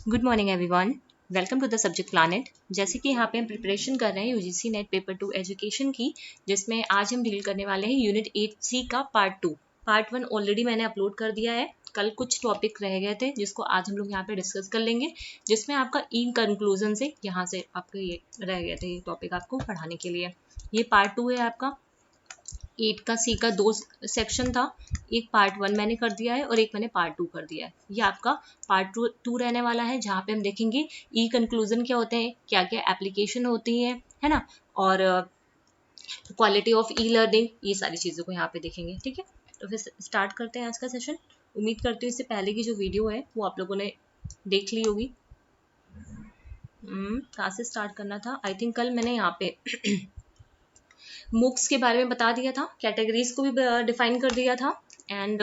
Good morning everyone, welcome to the subject planet. जैसे कि यहाँ पे हम प्रिपरेशन कर रहे हैं यूजीसी नेट पेपर 2 एजुकेशन की, जिसमें आज हम डील करने वाले हैं यूनिट 8C का पार्ट 2। पार्ट 1 ऑलरेडी मैंने अपलोड कर दिया है। कल कुछ टॉपिक रह गए थे जिसको आज हम लोग यहाँ पे डिस्कस कर लेंगे, जिसमें आपका इन कंक्लूजन से यहाँ से आपका ये रह गए थे टॉपिक आपको पढ़ाने के लिए। ये पार्ट 2 है आपका। 8 का सी का 2 सेक्शन था, एक पार्ट 1 मैंने कर दिया है और एक मैंने पार्ट 2 कर दिया है। ये आपका पार्ट 2 रहने वाला है, जहाँ पे हम देखेंगे ई कंक्लूजन क्या होते हैं, क्या क्या एप्लीकेशन होती है ना, और क्वालिटी ऑफ ई लर्निंग, ये सारी चीज़ों को यहाँ पे देखेंगे। ठीक है, तो फिर स्टार्ट करते हैं आज का सेशन। उम्मीद करती हूँ इससे पहले की जो वीडियो है वो आप लोगों ने देख ली होगी। कहाँ से स्टार्ट करना था? आई थिंक कल मैंने यहाँ पे मूक्स के बारे में बता दिया था, कैटेगरीज को भी डिफाइन कर दिया था, एंड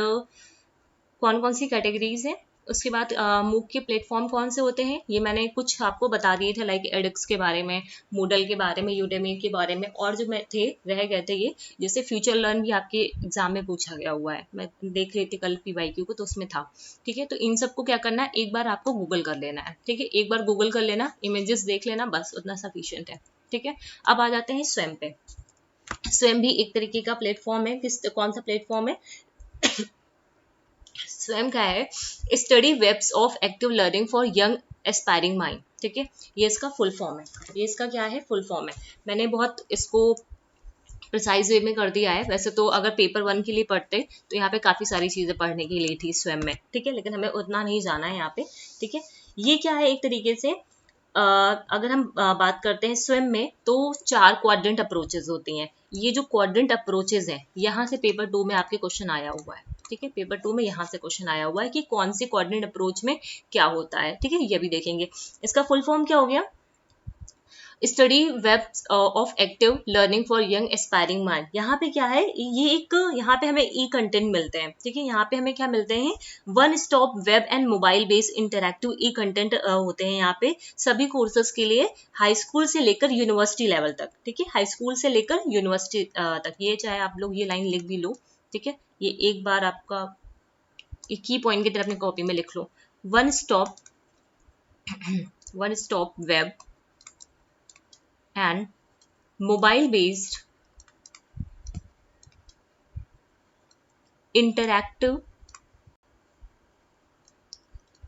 कौन कौन सी कैटेगरीज हैं। उसके बाद मूक के प्लेटफॉर्म कौन से होते हैं ये मैंने कुछ आपको बता दिए थे, लाइक एडिक्स के बारे में, मूडल के बारे में, यूडेमी के बारे में, और जो मैं थे रह गए थे ये, जैसे फ्यूचर लर्न भी आपके एग्जाम में पूछा गया हुआ है, मैं देख रही थी कल PYQ को, तो उसमें था। ठीक है, तो इन सबको क्या करना है, एक बार आपको गूगल कर लेना है। ठीक है, एक बार गूगल कर लेना, इमेजेस देख लेना, बस उतना सफिशियंट है। ठीक है, अब आ जाते हैं स्वयं पे। स्वयं भी एक तरीके का प्लेटफॉर्म है। कौन सा प्लेटफॉर्म है? स्वयं का है study webs of active learning for young aspiring mind. ठीक है, ये इसका फुल फॉर्म है। ये इसका क्या है? फुल फॉर्म है। मैंने बहुत इसको प्रिसाइज वे में कर दिया है। वैसे तो अगर पेपर 1 के लिए पढ़ते तो यहाँ पे काफी सारी चीजें पढ़ने के लिए थी स्वयं में। ठीक है, लेकिन हमें उतना नहीं जाना है यहाँ पे। ठीक है, ये क्या है, एक तरीके से अगर हम बात करते हैं स्वयं में, तो 4 क्वाड्रेंट अप्रोचेज होती हैं। ये जो क्वाड्रेंट अप्रोचेज हैं, यहाँ से पेपर 2 में आपके क्वेश्चन आया हुआ है। ठीक है, पेपर 2 में यहाँ से क्वेश्चन आया हुआ है कि कौन सी क्वाड्रेंट अप्रोच में क्या होता है। ठीक है, ये भी देखेंगे। इसका फुल फॉर्म क्या हो गया? Study web of active learning for young aspiring mind. यहाँ पे क्या है, ये एक यहाँ पे हमें ई कंटेंट मिलते हैं। ठीक है, यहाँ पे हमें क्या मिलते हैं? One stop web and mobile based interactive E content होते हैं यहाँ पे सभी कोर्सेज के लिए, हाई स्कूल से लेकर यूनिवर्सिटी लेवल तक। ठीक है, हाई स्कूल से लेकर यूनिवर्सिटी तक। ये चाहे आप लोग ये लाइन लिख भी लो। ठीक है, ये एक बार आपका एक की पॉइंट की तरह अपनी कॉपी में लिख लो। One stop web and mobile based interactive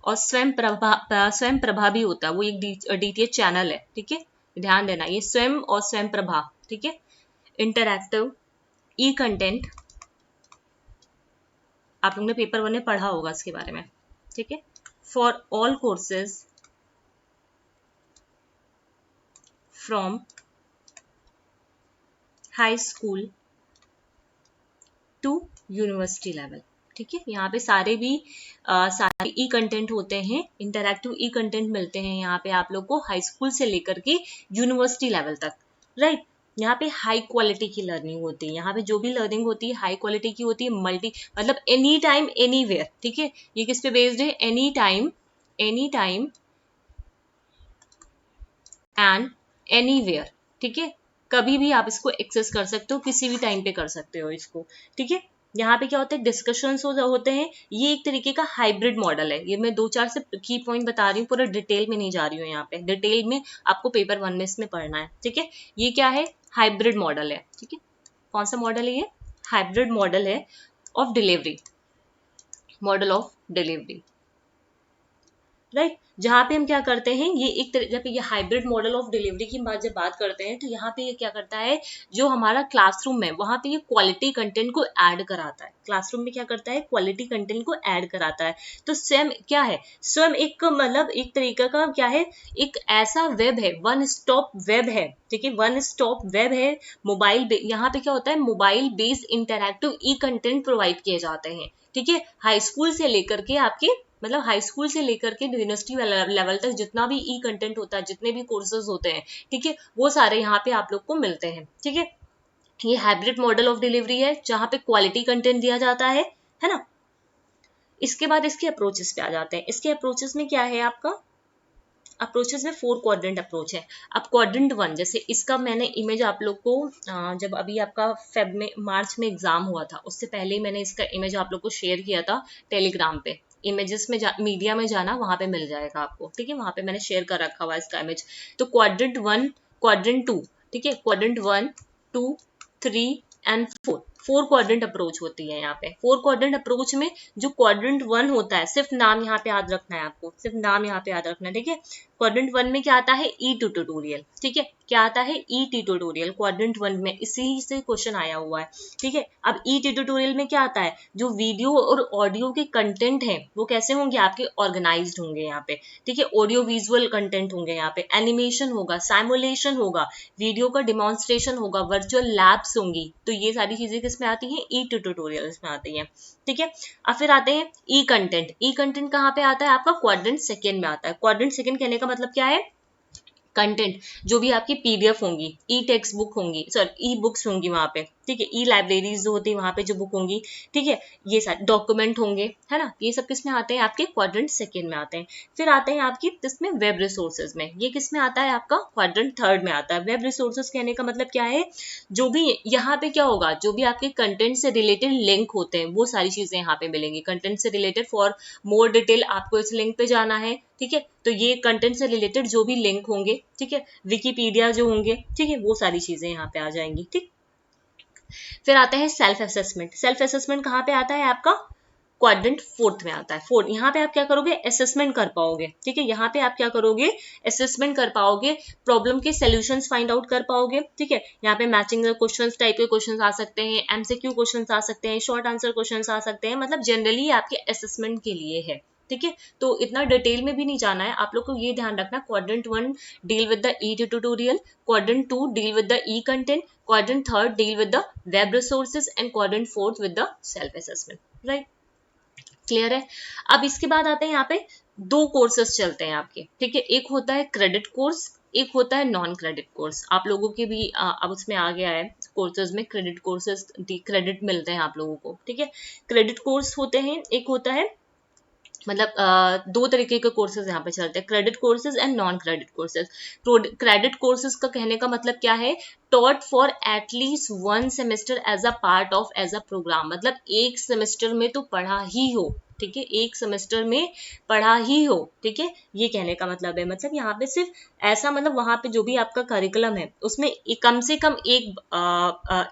और स्वयं प्रभा भी होता है, वो एक DTH चैनल है। ठीक है, ध्यान देना, ये स्वयं और स्वयं प्रभा। ठीक है, इंटरैक्टिव ई कंटेंट, आप लोगों ने पेपर 1 में पढ़ा होगा इसके बारे में। ठीक है, for all courses from high school to university level. ठीक है, यहाँ पे सारे ई कंटेंट होते हैं, इंटरैक्टिव ई कंटेंट मिलते हैं यहाँ पे आप लोग को हाई स्कूल से लेकर के यूनिवर्सिटी लेवल तक। राइट, यहाँ पे हाई क्वालिटी की लर्निंग होती है। यहाँ पे जो भी लर्निंग होती है हाई क्वालिटी की होती है, मतलब एनी टाइम एनीवेयर। ठीक है, ये किस पे बेस्ड है? Any time and anywhere. ठीक है, कभी भी आप इसको एक्सेस कर सकते हो, किसी भी टाइम पे कर सकते हो इसको। ठीक है, यहाँ पे क्या होता है, डिस्कशंस होते हैं। ये एक तरीके का हाइब्रिड मॉडल है। ये मैं 2-4 से की पॉइंट बता रही हूँ, पूरा डिटेल में नहीं जा रही हूँ। यहाँ पे डिटेल में आपको पेपर 1 में इसमें पढ़ना है। ठीक है, ये क्या है? हाइब्रिड मॉडल है। ठीक है, कौन सा मॉडल है ये? हाइब्रिड मॉडल है of delivery, model of delivery. Right, जहाँ पे हम क्या करते हैं, ये एक जब ये हाइब्रिड मॉडल ऑफ डिलीवरी की जब बात करते हैं, तो यहाँ पे ये क्या करता है, जो हमारा क्लासरूम है वहाँ पे ये क्वालिटी कंटेंट को ऐड कराता है। क्लासरूम में क्या करता है? क्वालिटी कंटेंट को ऐड कराता है। तो स्वयं क्या है? स्वयं एक मतलब एक तरीका का क्या है, एक ऐसा वेब है, वन स्टॉप वेब है। ठीक है, वन स्टॉप वेब है। यहाँ पे क्या होता है, मोबाइल बेस्ड इंटरैक्टिव ई कंटेंट प्रोवाइड किए जाते हैं। ठीक है, हाई स्कूल से लेकर के आपके मतलब हाई स्कूल से लेकर के यूनिवर्सिटी लेवल तक जितना भी ई कंटेंट होता है, जितने भी कोर्सेज होते हैं, ठीक है, वो सारे यहाँ पे आप लोग को मिलते हैं। ठीक है, ये हाइब्रिड मॉडल ऑफ डिलीवरी है, जहाँ पे क्वालिटी कंटेंट दिया जाता है ना। इसके बाद इसके अप्रोचेस पे आ जाते हैं। इसके अप्रोचेस में क्या है आपका? अप्रोचेस में 4 क्वाड्रेंट अप्रोच है। अब क्वाड्रेंट 1, जैसे इसका मैंने इमेज आप लोग को जब अभी आपका मार्च में एग्जाम हुआ था, उससे पहले मैंने इसका इमेज आप लोग को शेयर किया था टेलीग्राम पे। इमेजेस में मीडिया में जाना, वहां पे मिल जाएगा आपको, ठीक है। वहां पे मैंने शेयर कर रखा हुआ है इसका इमेज। तो क्वाड्रेंट 1, क्वाड्रेंट 2, ठीक है, क्वाड्रेंट 1, 2, 3 एंड 4, 4 क्वाड्रेंट अप्रोच होती है यहाँ पे। 4 क्वाड्रेंट अप्रोच में जो क्वाड्रेंट 1 होता है, सिर्फ नाम यहाँ पे याद रखना है आपको, सिर्फ नाम यहाँ पे याद रखना है, ठीक है। क्वाड्रेंट 1 में क्या आता है, ई ट्यूटोरियल, ठीक है, क्या आता है, ई ट्यूटोरियल क्वाड्रेंट 1 में, इसी से क्वेश्चन आया हुआ है, ठीक है। अब ई ट्यूटोरियल में क्या आता है, जो वीडियो और ऑडियो के कंटेंट है वो कैसे होंगे आपके, ऑर्गेनाइज्ड होंगे यहाँ पे, ठीक है। ऑडियो विजुअल कंटेंट होंगे यहाँ पे, एनिमेशन होगा, साइमुलेशन होगा, वीडियो का डिमॉन्स्ट्रेशन होगा, वर्चुअल लैब्स होंगी। तो ये सारी चीजें किसमें आती हैं, ई ट्यूटोरियल्स में आती हैं, ठीक है। अब फिर आते हैं ई कंटेंट। ई कंटेंट कहाँ पे आता है आपका, क्वाड्रेंट सेकेंड में आता है। क्वाड्रेंट सेकेंड कहने का मतलब क्या है, कंटेंट जो भी आपकी पीडीएफ होंगी, ई टेक्स्ट बुक होंगी, सॉरी ई बुक्स होंगी वहां पे, ठीक है, ई लाइब्रेरीज जो होती है वहां पे जो बुक होंगी, ठीक है, ये सारे डॉक्यूमेंट होंगे, है ना, ये सब किसमें आते हैं आपके, क्वाड्रेंट सेकेंड में आते हैं। फिर आते हैं आपकी किसमें, वेब रिसोर्सेज में, ये किसमें आता है आपका, क्वाड्रेंट थर्ड में आता है। वेब रिसोर्सेज कहने का मतलब क्या है, जो भी यहाँ पे क्या होगा, जो भी आपके कंटेंट से रिलेटेड लिंक होते हैं वो सारी चीजें यहाँ पे मिलेंगी। कंटेंट से रिलेटेड, फॉर मोर डिटेल आपको इस लिंक पे जाना है, ठीक है, तो ये कंटेंट से रिलेटेड जो भी लिंक होंगे, ठीक है, विकिपीडिया जो होंगे, ठीक है, वो सारी चीजें यहाँ पे आ जाएंगी, ठीक। फिर आता है सेल्फ असेसमेंट। सेल्फ असेसमेंट कहाँ पे आता है आपका, क्वाड्रेंट फोर्थ में आता है। फोर्थ, यहाँ पे आप क्या करोगे, असेसमेंट कर पाओगे, ठीक है, यहाँ पे आप क्या करोगे, असेसमेंट कर पाओगे, प्रॉब्लम के सॉल्यूशंस फाइंड आउट कर पाओगे, ठीक है। यहाँ पे मैचिंग क्वेश्चंस टाइप के क्वेश्चंस आ सकते हैं, एमसीक्यू क्वेश्चंस आ सकते हैं, शॉर्ट आंसर क्वेश्चंस आ सकते हैं, मतलब जनरली आपके असेसमेंट के लिए है, ठीक है। तो इतना डिटेल में भी नहीं जाना है आप लोग को, ये ध्यान रखना, quadrant 1 deal with the E tutorial, quadrant 2 deal with the E content, quadrant 3 deal with the web resources and quadrant 4 with the self assessment, right, clear है। अब इसके बाद आते हैं यहाँ पे 2 कोर्सेस चलते हैं आपके, ठीक है, एक होता है क्रेडिट कोर्स, एक होता है नॉन क्रेडिट कोर्स। आप लोगों के भी अब उसमें आ गया है कोर्सेज में, क्रेडिट कोर्सेज क्रेडिट मिलते हैं आप लोगों को, ठीक है। क्रेडिट कोर्स होते हैं, एक होता है, मतलब 2 तरीके के कोर्सेज यहाँ पे चलते हैं, credit courses and non credit courses. Credit courses का कहने का मतलब क्या है, taught for at least 1 semester as a part of as a program, मतलब एक सेमेस्टर में तो पढ़ा ही हो, ठीक है, एक सेमेस्टर में पढ़ा ही हो, ठीक है, ये कहने का मतलब है। मतलब यहाँ पे सिर्फ ऐसा, मतलब वहां पे जो भी आपका करिकुलम है उसमें कम से कम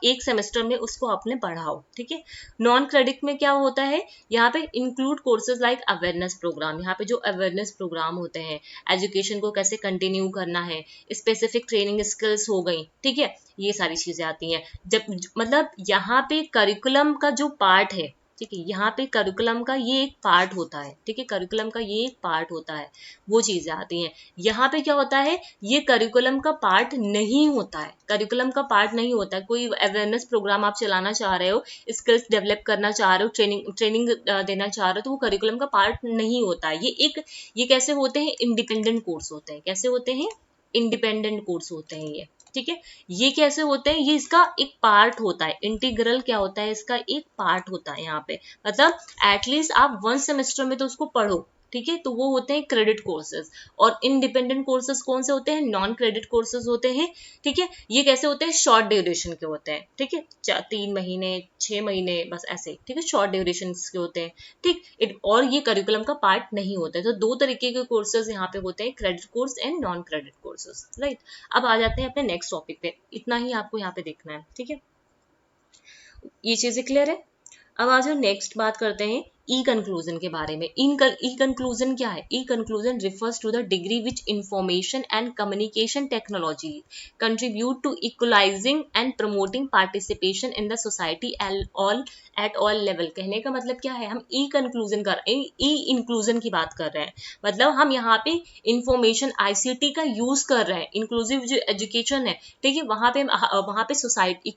एक सेमेस्टर में उसको आपने पढ़ा हो, ठीक है। नॉन क्रेडिट में क्या होता है, यहाँ पे include courses like awareness program, यहाँ पे जो अवेयरनेस प्रोग्राम होते हैं, एजुकेशन को कैसे कंटिन्यू करना है, स्पेसिफिक ट्रेनिंग स्किल्स हो गई, ठीक है, ये सारी चीजें आती हैं। जब मतलब यहाँ पे करिकुलम का जो पार्ट है, ठीक है, यहाँ पे करिकुलम का ये एक पार्ट होता है, ठीक है, करिकुलम का ये एक पार्ट होता है, वो चीजें आती हैं। यहाँ पे क्या होता है, ये करिकुलम का पार्ट नहीं होता है, करिकुलम का पार्ट नहीं होता है। कोई अवेयरनेस प्रोग्राम आप चलाना चाह रहे हो, स्किल्स डेवलप करना चाह रहे हो, ट्रेनिंग देना चाह रहे हो, तो वो करिकुलम का पार्ट नहीं होता है। ये कैसे होते हैं, इंडिपेंडेंट कोर्स होते हैं। कैसे होते हैं, इंडिपेंडेंट कोर्स होते हैं ये, ठीक है। ये कैसे होते हैं, ये इसका एक पार्ट होता है, इंटीग्रल क्या होता है, इसका एक पार्ट होता है यहाँ पे। मतलब एटलीस्ट आप 1 सेमेस्टर में तो उसको पढ़ो, ठीक है, तो वो होते हैं क्रेडिट कोर्सेज। और इंडिपेंडेंट कोर्सेज कौन से होते हैं, नॉन क्रेडिट कोर्सेज होते हैं, ठीक है। ये कैसे होते हैं, शॉर्ट ड्यूरेशन के होते हैं, ठीक है, 3 महीने 6 महीने बस ऐसे, ठीक है, शॉर्ट ड्यूरेशन के होते हैं, ठीक। और ये करिकुलम का पार्ट नहीं होता है। तो 2 तरीके के कोर्सेज यहाँ पे होते हैं, credit course and non credit courses, right. अब आ जाते हैं अपने नेक्स्ट टॉपिक पे, इतना ही आपको यहाँ पे देखना है, ठीक है, ये चीजें क्लियर है। अब आज हम नेक्स्ट बात करते हैं ई कंक्लूजन के बारे में। ई कंक्लूजन क्या है, e inclusion refers to the degree which information and communication technology contribute to equalising and promoting participation in the society at all level. कहने का मतलब क्या है, हम ई कंक्लूजन कर ई इंक्लूजन की बात कर रहे हैं, मतलब हम यहाँ पे इंफॉर्मेशन आईसीटी का यूज कर रहे हैं, इंक्लूसिव जो एजुकेशन है, ठीक है, वहां पे सोसाइटी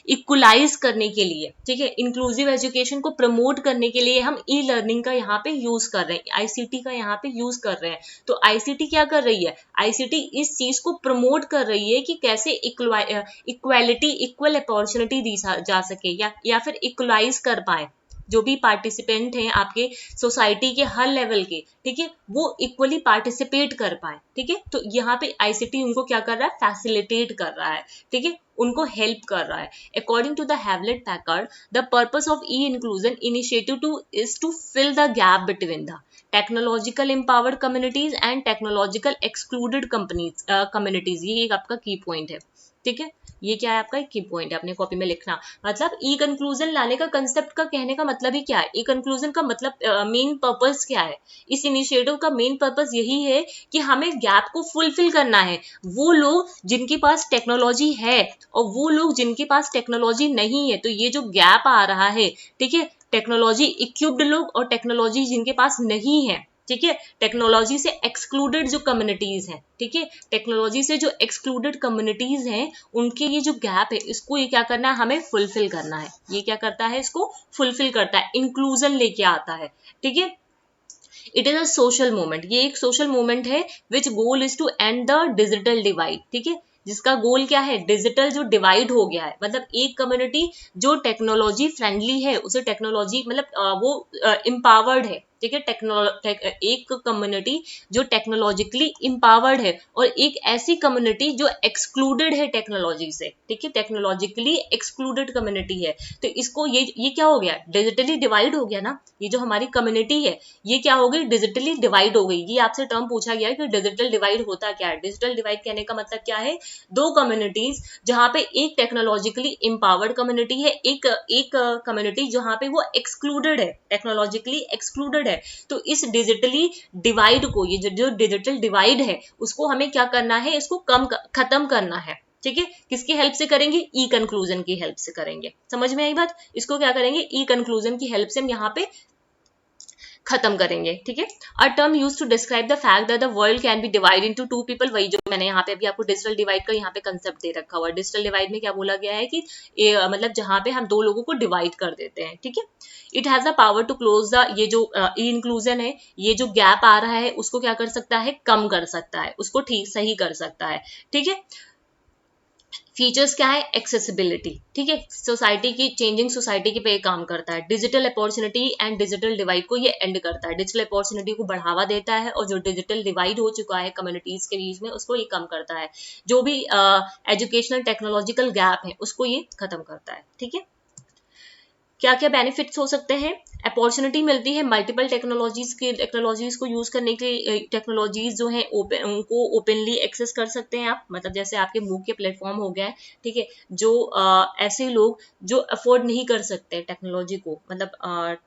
इक्वलाइज करने के लिए, ठीक है, इंक्लूसिव एजुकेशन को प्रमोट करने के लिए हम ई लर्निंग का यहाँ पे यूज कर रहे हैं, आईसीटी का यहाँ पे यूज कर रहे हैं। तो आईसीटी क्या कर रही है, आईसीटी इस चीज को प्रमोट कर रही है कि कैसे इक्वालिटी, इक्वल अपॉर्चुनिटी दी जा सके, या फिर इक्वलाइज कर पाए, जो भी पार्टिसिपेंट हैं आपके सोसाइटी के हर लेवल के, ठीक है, वो इक्वली पार्टिसिपेट कर पाए, ठीक है। तो यहाँ पे आईसीटी उनको क्या कर रहा है, फैसिलिटेट कर रहा है, ठीक है, उनको हेल्प कर रहा है। According to the Hewlett Packard, the purpose of e inclusion initiative to is to fill the gap between the technological empowered communities and technological excluded communities. ये एक आपका की पॉइंट है, ठीक है, ये क्या है आपका एक की पॉइंट है, अपने कॉपी में लिखना। मतलब ई कंक्लूजन लाने का कंसेप्ट का कहने का मतलब ही क्या है, ई कंक्लूजन का मतलब मेन पर्पस क्या है, इस इनिशिएटिव का मेन पर्पस यही है कि हमें गैप को फुलफिल करना है। वो लोग जिनके पास टेक्नोलॉजी है और वो लोग जिनके पास टेक्नोलॉजी नहीं है, तो ये जो गैप आ रहा है, ठीक है, टेक्नोलॉजी इक्विप्ड लोग और टेक्नोलॉजी जिनके पास नहीं है, ठीक है, टेक्नोलॉजी से एक्सक्लूडेड जो कम्युनिटीज हैं, ठीक है, टेक्नोलॉजी से जो एक्सक्लूडेड कम्युनिटीज हैं, उनके ये जो गैप है, इसको ये क्या करना है, हमें फुलफिल करना है। ये क्या करता है, इसको फुलफिल करता है, इंक्लूजन लेके आता है, ठीक है। It is a social movement, ये एक सोशल मूवमेंट है which goal is to end the digital divide, ठीक है, जिसका गोल क्या है, डिजिटल जो डिवाइड हो गया है, मतलब एक कम्युनिटी जो टेक्नोलॉजी फ्रेंडली है, उसे टेक्नोलॉजी मतलब वो एम्पावर्ड है, ठीक है, एक कम्युनिटी जो टेक्नोलॉजिकली एम्पावर्ड है और एक ऐसी कम्युनिटी जो एक्सक्लूडेड है टेक्नोलॉजी से, ठीक है, टेक्नोलॉजिकली एक्सक्लूडेड कम्युनिटी है। तो इसको ये क्या हो गया, डिजिटली डिवाइड हो गया ना, ये जो हमारी कम्युनिटी है ये क्या हो गई, डिजिटली डिवाइड हो गई। ये आपसे टर्म पूछा गया है कि डिजिटल डिवाइड होता क्या है। डिजिटल डिवाइड कहने का मतलब क्या है, दो कम्युनिटीज जहां पे एक टेक्नोलॉजिकली एम्पावर्ड कम्युनिटी है, एक कम्युनिटी जहां पे वो एक्सक्लूडेड है, टेक्नोलॉजिकली एक्सक्लूडेड है। तो इस डिजिटली डिवाइड को, ये जो डिजिटल डिवाइड है, उसको हमें क्या करना है, इसको खत्म करना है, ठीक है। किसकी हेल्प से करेंगे, ई कंक्लूजन की हेल्प से करेंगे। समझ में आई बात, इसको क्या करेंगे, ई कंक्लूजन की हेल्प से हम यहाँ पे खत्म करेंगे, ठीक है। A term use to describe the fact that the world can be divide into two people, वही जो मैंने यहाँ पे अभी आपको डिजिटल डिवाइड का यहाँ पे कंसेप्ट दे रखा हुआ है। डिजिटल डिवाइड में क्या बोला गया है कि मतलब जहाँ पे हम दो लोगों को डिवाइड कर देते हैं, ठीक है। It has the power to close the, ये जो इंक्लूजन है, ये जो गैप आ रहा है उसको क्या कर सकता है, कम कर सकता है, उसको ठीक सही कर सकता है, ठीक है। फीचर्स क्या है, एक्सेसिबिलिटी, ठीक है, सोसाइटी की चेंजिंग सोसाइटी के पे काम करता है। Digital opportunity and digital divide को ये एंड करता है, डिजिटल अपॉर्चुनिटी को बढ़ावा देता है और जो डिजिटल डिवाइड हो चुका है कम्युनिटीज के बीच में उसको ये कम करता है। जो भी एजुकेशनल टेक्नोलॉजिकल गैप है उसको ये खत्म करता है, ठीक है। क्या क्या बेनिफिट्स हो सकते हैं, अपॉर्चुनिटी मिलती है मल्टीपल टेक्नोलॉजीज को यूज करने के, टेक्नोलॉजीज जो है ओपन, उनको ओपनली एक्सेस कर सकते हैं आप, मतलब जैसे आपके मूक के प्लेटफॉर्म हो गया है, ठीक है, जो ऐसे लोग जो अफोर्ड नहीं कर सकते टेक्नोलॉजी को, मतलब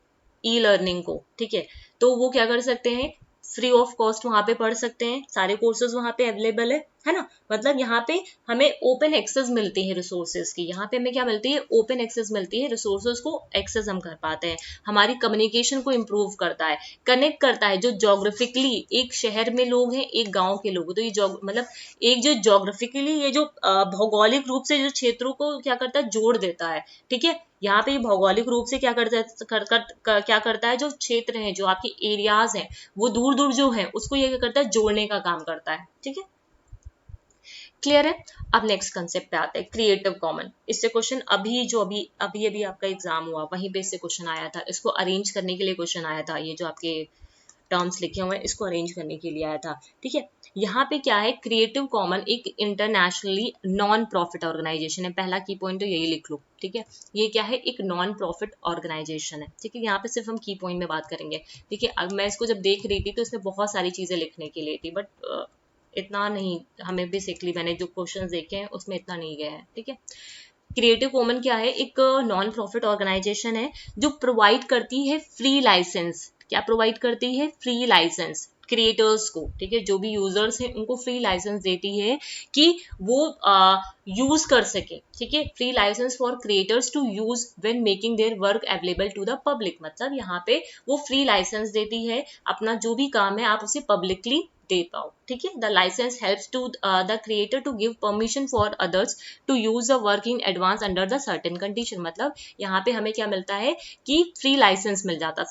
ई लर्निंग को, ठीक है, तो वो क्या कर सकते हैं, फ्री ऑफ कॉस्ट वहां पे पढ़ सकते हैं, सारे कोर्सेज वहां पे अवेलेबल है ना। मतलब यहाँ पे हमें ओपन एक्सेस मिलती है रिसोर्सेज की, यहाँ पे हमें क्या मिलती है, ओपन एक्सेस मिलती है, रिसोर्सेज को एक्सेस हम कर पाते हैं, हमारी कम्युनिकेशन को इम्प्रूव करता है, कनेक्ट करता है। जो जोग्राफिकली एक शहर में लोग हैं, एक गांव के लोग, तो ये मतलब एक जो जोग्राफिकली, ये जो भौगोलिक रूप से जो क्षेत्रों को क्या करता है, जोड़ देता है, ठीक है। यहाँ पे भौगोलिक रूप से क्या करता है, क्या करता है, जो क्षेत्र हैं, जो आपके एरियाज हैं, वो दूर दूर जो है उसको ये क्या करता है, जोड़ने का काम करता है, ठीक है। क्लियर है। अब नेक्स्ट कंसेप्ट पे आते हैं, क्रिएटिव कॉमन। इससे क्वेश्चन अभी आपका एग्जाम हुआ वहीं पे इससे क्वेश्चन आया था, इसको अरेंज करने के लिए क्वेश्चन आया था, ये जो आपके टर्म्स लिखे हुए हैं इसको अरेंज करने के लिए आया था, ठीक है। यहाँ पे क्या है, क्रिएटिव कॉमन एक इंटरनेशनली नॉन प्रॉफिट ऑर्गेनाइजेशन है, पहला की पॉइंट तो यही लिख लो, ठीक है। ये क्या है, एक नॉन प्रॉफिट ऑर्गेनाइजेशन है, ठीक है। यहाँ पे सिर्फ हम की पॉइंट में बात करेंगे, ठीक है। अब मैं इसको जब देख रही थी तो इसमें बहुत सारी चीजें लिखने के लिए थी, बट इतना नहीं, हमें बेसिकली मैंने जो क्वेश्चंस देखे हैं उसमें इतना नहीं गया है, ठीक है। क्रिएटिव कॉमन क्या है, एक नॉन प्रॉफिट ऑर्गेनाइजेशन है जो प्रोवाइड करती है फ्री लाइसेंस, क्या प्रोवाइड करती है, फ्री लाइसेंस क्रिएटर्स को, ठीक है, जो भी यूजर्स हैं उनको फ्री लाइसेंस देती है कि वो यूज कर सके, ठीक है। Free licence for creators to use when making their work available to the public, मतलब यहाँ पे वो फ्री लाइसेंस देती है, अपना जो भी काम है आप उसे पब्लिकली दे पाओ, ठीक है। The licence helps to the creator to give permission for others to use the work in advance under the certain condition. मतलब यहाँ पे हमें क्या मिलता है कि फ्री लाइसेंस मिल जाता,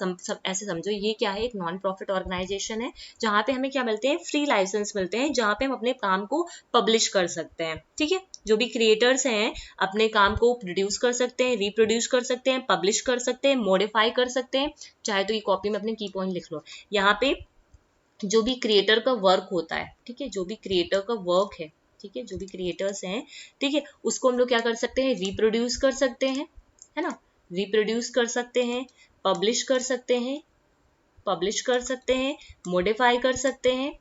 ऐसे समझो ये क्या है, एक नॉन प्रॉफिट ऑर्गेनाइजेशन है जहाँ पे हमें क्या मिलते हैं, फ्री लाइसेंस मिलते हैं, जहाँ पे हम अपने काम को पब्लिश कर सकते हैं, ठीक है। जो भी क्रिएटर्स हैं अपने काम को प्रोड्यूस कर सकते हैं, रिप्रोड्यूस कर सकते हैं, पब्लिश कर सकते हैं, मॉडिफाई कर सकते हैं। चाहे तो ये कॉपी में अपने की पॉइंट लिख लो। यहाँ पे जो भी क्रिएटर का वर्क होता है, ठीक है, जो भी क्रिएटर का वर्क है, ठीक है, जो भी क्रिएटर्स हैं, ठीक है, उसको हम लोग क्या कर सकते हैं, रिप्रोड्यूस कर सकते हैं, है ना, रिप्रोड्यूस कर सकते हैं, पब्लिश कर सकते हैं, मॉडिफाई कर सकते हैं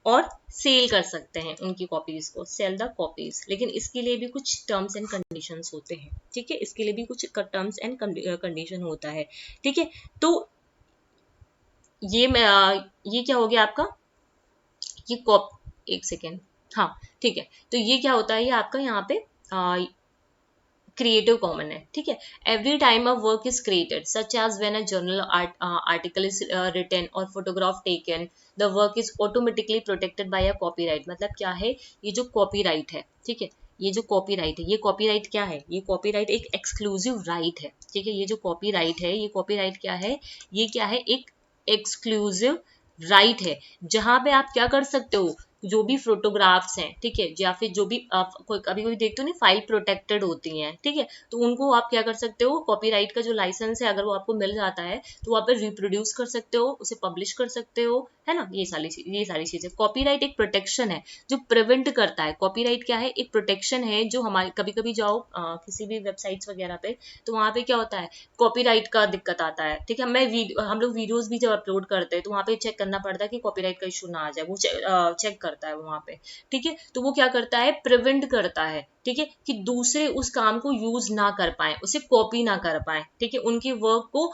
और सेल कर सकते हैं उनकी कॉपीज को, सेल द कॉपीज। लेकिन इसके लिए भी कुछ टर्म्स एंड कंडीशंस होते हैं, ठीक है, इसके लिए भी कुछ टर्म्स एंड कंडीशन होता है, ठीक है। तो ये क्या हो गया आपका, ये कॉप एक सेकेंड, हाँ ठीक है। तो ये क्या होता है, ये आपका यहाँ पे क्रिएटिव कॉमन है, ठीक है। Every time a work is created such as when a journal article is written और photograph taken, the work is automatically protected by a copyright. मतलब क्या है, ये जो कॉपीराइट है, ठीक है, ये जो कॉपीराइट है, ये कॉपीराइट क्या है, ये कॉपीराइट एक एक्सक्लूसिव राइट है, ठीक है। ये जो कॉपीराइट है, ये कॉपीराइट क्या है, ये क्या है, एक एक्सक्लूसिव राइट है, जहां पे आप क्या कर सकते हो, जो भी फोटोग्राफ्स हैं, ठीक है, या फिर जो भी कोई कभी कभी देखते हो नहीं, फाइल प्रोटेक्टेड होती हैं, ठीक है, तो उनको आप क्या कर सकते हो, कॉपीराइट का जो लाइसेंस है अगर वो आपको मिल जाता है तो वहाँ पर रिप्रोड्यूस कर सकते हो, उसे पब्लिश कर सकते हो, है ना। ये सारी चीजें, कॉपीराइट एक प्रोटेक्शन है जो प्रिवेंट करता है। कॉपीराइट क्या है, एक प्रोटेक्शन है जो हमारे, कभी कभी जाओ किसी भी वेबसाइट्स वगैरह पे, तो वहाँ पे क्या होता है, कॉपीराइट का दिक्कत आता है, ठीक है। हम लोग वीडियोस भी जब अपलोड करते हैं तो वहाँ पे चेक करना पड़ता है कि कॉपीराइट का इशू ना आ जाए, वो चेक करता है वहाँ पे, ठीक है। तो वो क्या करता है, प्रिवेंट करता है, ठीक है, कि दूसरे उस काम को यूज ना कर पाए, उसे कॉपी ना कर पाए, ठीक है, उनके वर्क को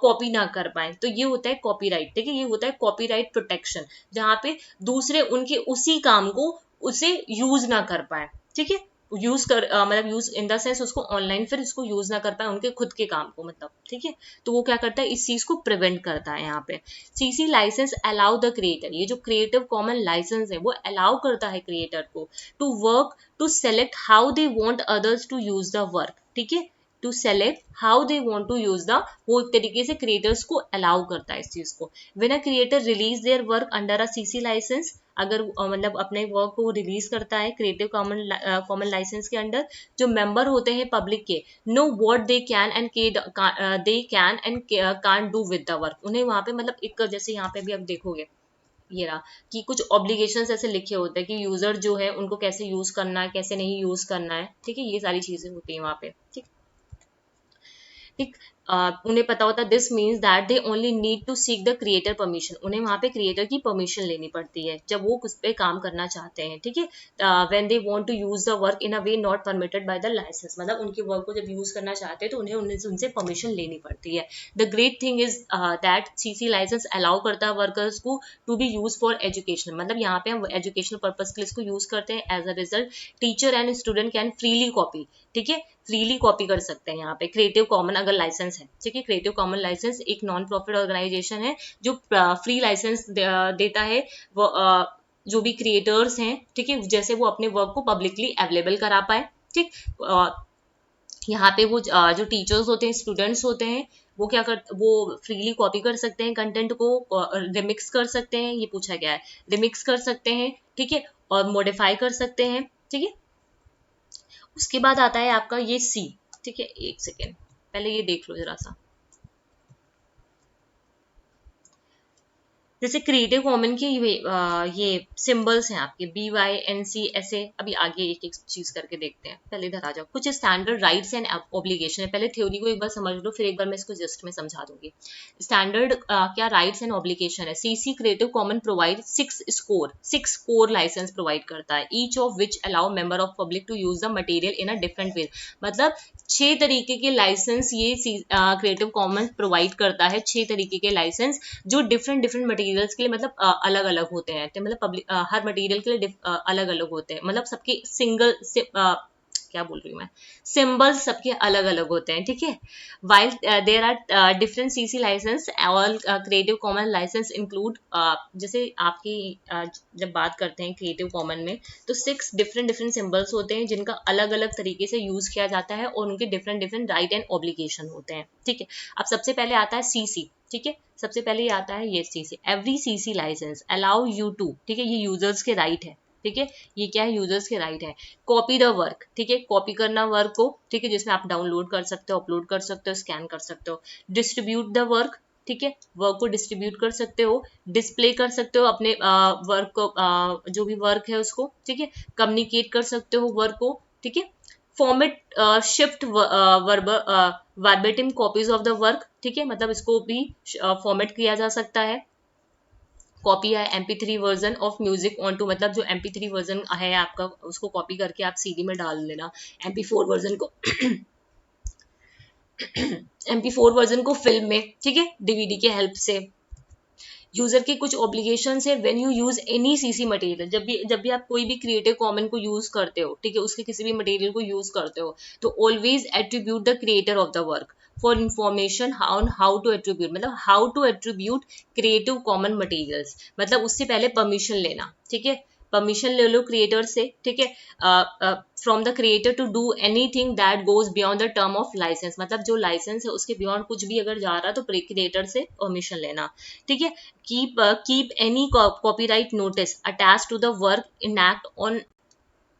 कॉपी ना कर पाए। तो ये होता है कॉपीराइट, ठीक है, ये होता है कॉपीराइट प्रोटेक्शन, जहाँ पे दूसरे उनके उसी काम को उसे यूज ना कर पाए, ठीक है, मतलब यूज इन द सेंस उसको ऑनलाइन फिर इसको यूज ना कर पाए उनके खुद के काम को, मतलब, ठीक है। तो वो क्या करता है, इस चीज को प्रिवेंट करता है। यहाँ पे CC licence allow the creator, ये जो क्रिएटिव कॉमन लाइसेंस है वो अलाउ करता है क्रिएटर को to work, to select how they want others to use the work, ठीक है, to select how they want to use the, वो एक तरीके से क्रिएटर्स को अलाउ करता है इस चीज को। When a creator release their work under a CC licence, अगर मतलब अपने वर्क को रिलीज करता है क्रिएटिव कॉमन लाइसेंस के अंडर, जो मेंबर होते हैं पब्लिक के, know what they can and can't do with the work, उन्हें वहां पे मतलब एक, जैसे यहाँ पे भी आप देखोगे ये रहा कि कुछ ऑब्लिगेशंस ऐसे लिखे होते हैं कि यूजर जो है उनको कैसे यूज करना है, कैसे नहीं यूज करना है, ठीक है, ये सारी चीजें होती हैं वहां पे, ठीक। ठीक, उन्हें पता होता है, this means that they only need to seek the creator permission, उन्हें वहां पे क्रिएटर की परमिशन लेनी पड़ती है जब वो कुछ पे काम करना चाहते हैं, ठीक है। When they want to use the work in a way not permitted by the licence, मतलब उनके वर्क को जब यूज करना चाहते हैं तो उन्हें उनसे परमिशन लेनी पड़ती है। The great thing is that CC licence allow करता है वर्कर्स को to be use for education, मतलब यहाँ पे हम एजुकेशनल पर्पज के लिए इसको यूज करते हैं। As a result teacher and student can freely copy, ठीक है, फ्रीली कॉपी कर सकते हैं यहाँ पे क्रिएटिव कॉमन अगर लाइसेंस है, ठीक है। क्रिएटिव कॉमन लाइसेंस एक नॉन प्रॉफिट ऑर्गेनाइजेशन है जो फ्री लाइसेंस देता है वो जो भी क्रिएटर्स हैं, ठीक है, जैसे वो अपने वर्क को पब्लिकली अवेलेबल करा पाए, ठीक। यहाँ पे वो जो टीचर्स होते हैं, स्टूडेंट्स होते हैं, वो क्या कर, वो फ्रीली कॉपी कर सकते हैं कंटेंट को, रिमिक्स कर सकते हैं, ये पूछा गया है, रिमिक्स कर सकते हैं, ठीक है, और मॉडिफाई कर सकते हैं, ठीक है। उसके बाद आता है आपका ये सी, ठीक है, एक सेकेंड पहले ये देख लो जरा सा, जैसे क्रिएटिव कॉमन के ये सिंबल्स हैं आपके BY NC, ऐसे अभी आगे एक एक चीज करके देखते हैं। पहले इधर आ जाओ, कुछ स्टैंडर्ड राइट्स एंड ऑब्लिगेशन है, पहले थ्योरी को एक बार समझ लो, फिर एक बार मैं इसको जस्ट में समझा दूंगी। स्टैंडर्ड क्या राइट्स एंड ऑब्लिगेशन है, CC creative common provide 6 core licence provide करता है, each of which allow member of public to use the material in a different way, मतलब 6 तरीके के लाइसेंस ये क्रिएटिव कॉमन प्रोवाइड करता है, 6 तरीके के लाइसेंस जो डिफरेंट मटेरियल्स के लिए मतलब अलग अलग होते हैं, तो मतलब पब्लिक हर मटेरियल के लिए अलग अलग होते हैं, मतलब सबके सिंगल क्या बोल रही हूँ मैं, सिंबल्स सबके अलग अलग होते हैं, ठीक है। While there are different CC licence, all creative common licence include, जैसे आपकी जब बात करते हैं क्रिएटिव कॉमन में, तो 6 डिफरेंट डिफरेंट सिंबल्स होते हैं जिनका अलग अलग तरीके से यूज किया जाता है और उनके different different right and obligation होते हैं, ठीक है। अब सबसे पहले आता है सीसी, ठीक है, सबसे पहले ये आता है ये CC, every CC licence allow you to, ठीक है, ये यूजर्स के राइट है, ठीक है, ये क्या है, यूजर्स के राइट है। कॉपी द वर्क, ठीक है, कॉपी करना वर्क को, ठीक है, जिसमें आप डाउनलोड कर सकते हो, अपलोड कर सकते हो, स्कैन कर सकते हो। डिस्ट्रीब्यूट द वर्क, ठीक है, वर्क को डिस्ट्रीब्यूट कर सकते हो, डिस्प्ले कर सकते हो अपने वर्क को, जो भी वर्क है उसको, ठीक है, कम्युनिकेट कर सकते हो वर्क को, ठीक है। Format shift verbatim copies of the work, ठीक है, मतलब इसको भी फॉर्मेट किया जा सकता है। कॉपी है MP3 version of music on to, मतलब जो MP3 वर्जन है आपका उसको कॉपी करके आप CD में डाल देना, MP4 वर्जन को MP4 वर्जन को फिल्म में, ठीक है, DVD के हेल्प से। यूजर के कुछ ऑब्लिगेशन है when you use any CC material, जब भी आप कोई भी क्रिएटिव कॉमन को यूज करते हो, ठीक है, उसके किसी भी मटेरियल को यूज करते हो, तो always attribute the creator of the work for information on how to attribute, मतलब how to attribute creative common materials, मतलब उससे पहले परमिशन लेना, ठीक है, परमिशन ले लो क्रिएटर से, ठीक है, from the creator to do anything that goes beyond the term of license, मतलब जो लाइसेंस है उसके बियॉन्ड कुछ भी अगर जा रहा है तो क्रिएटर से परमिशन लेना, ठीक है। Keep any copyright notice attached to the work enact on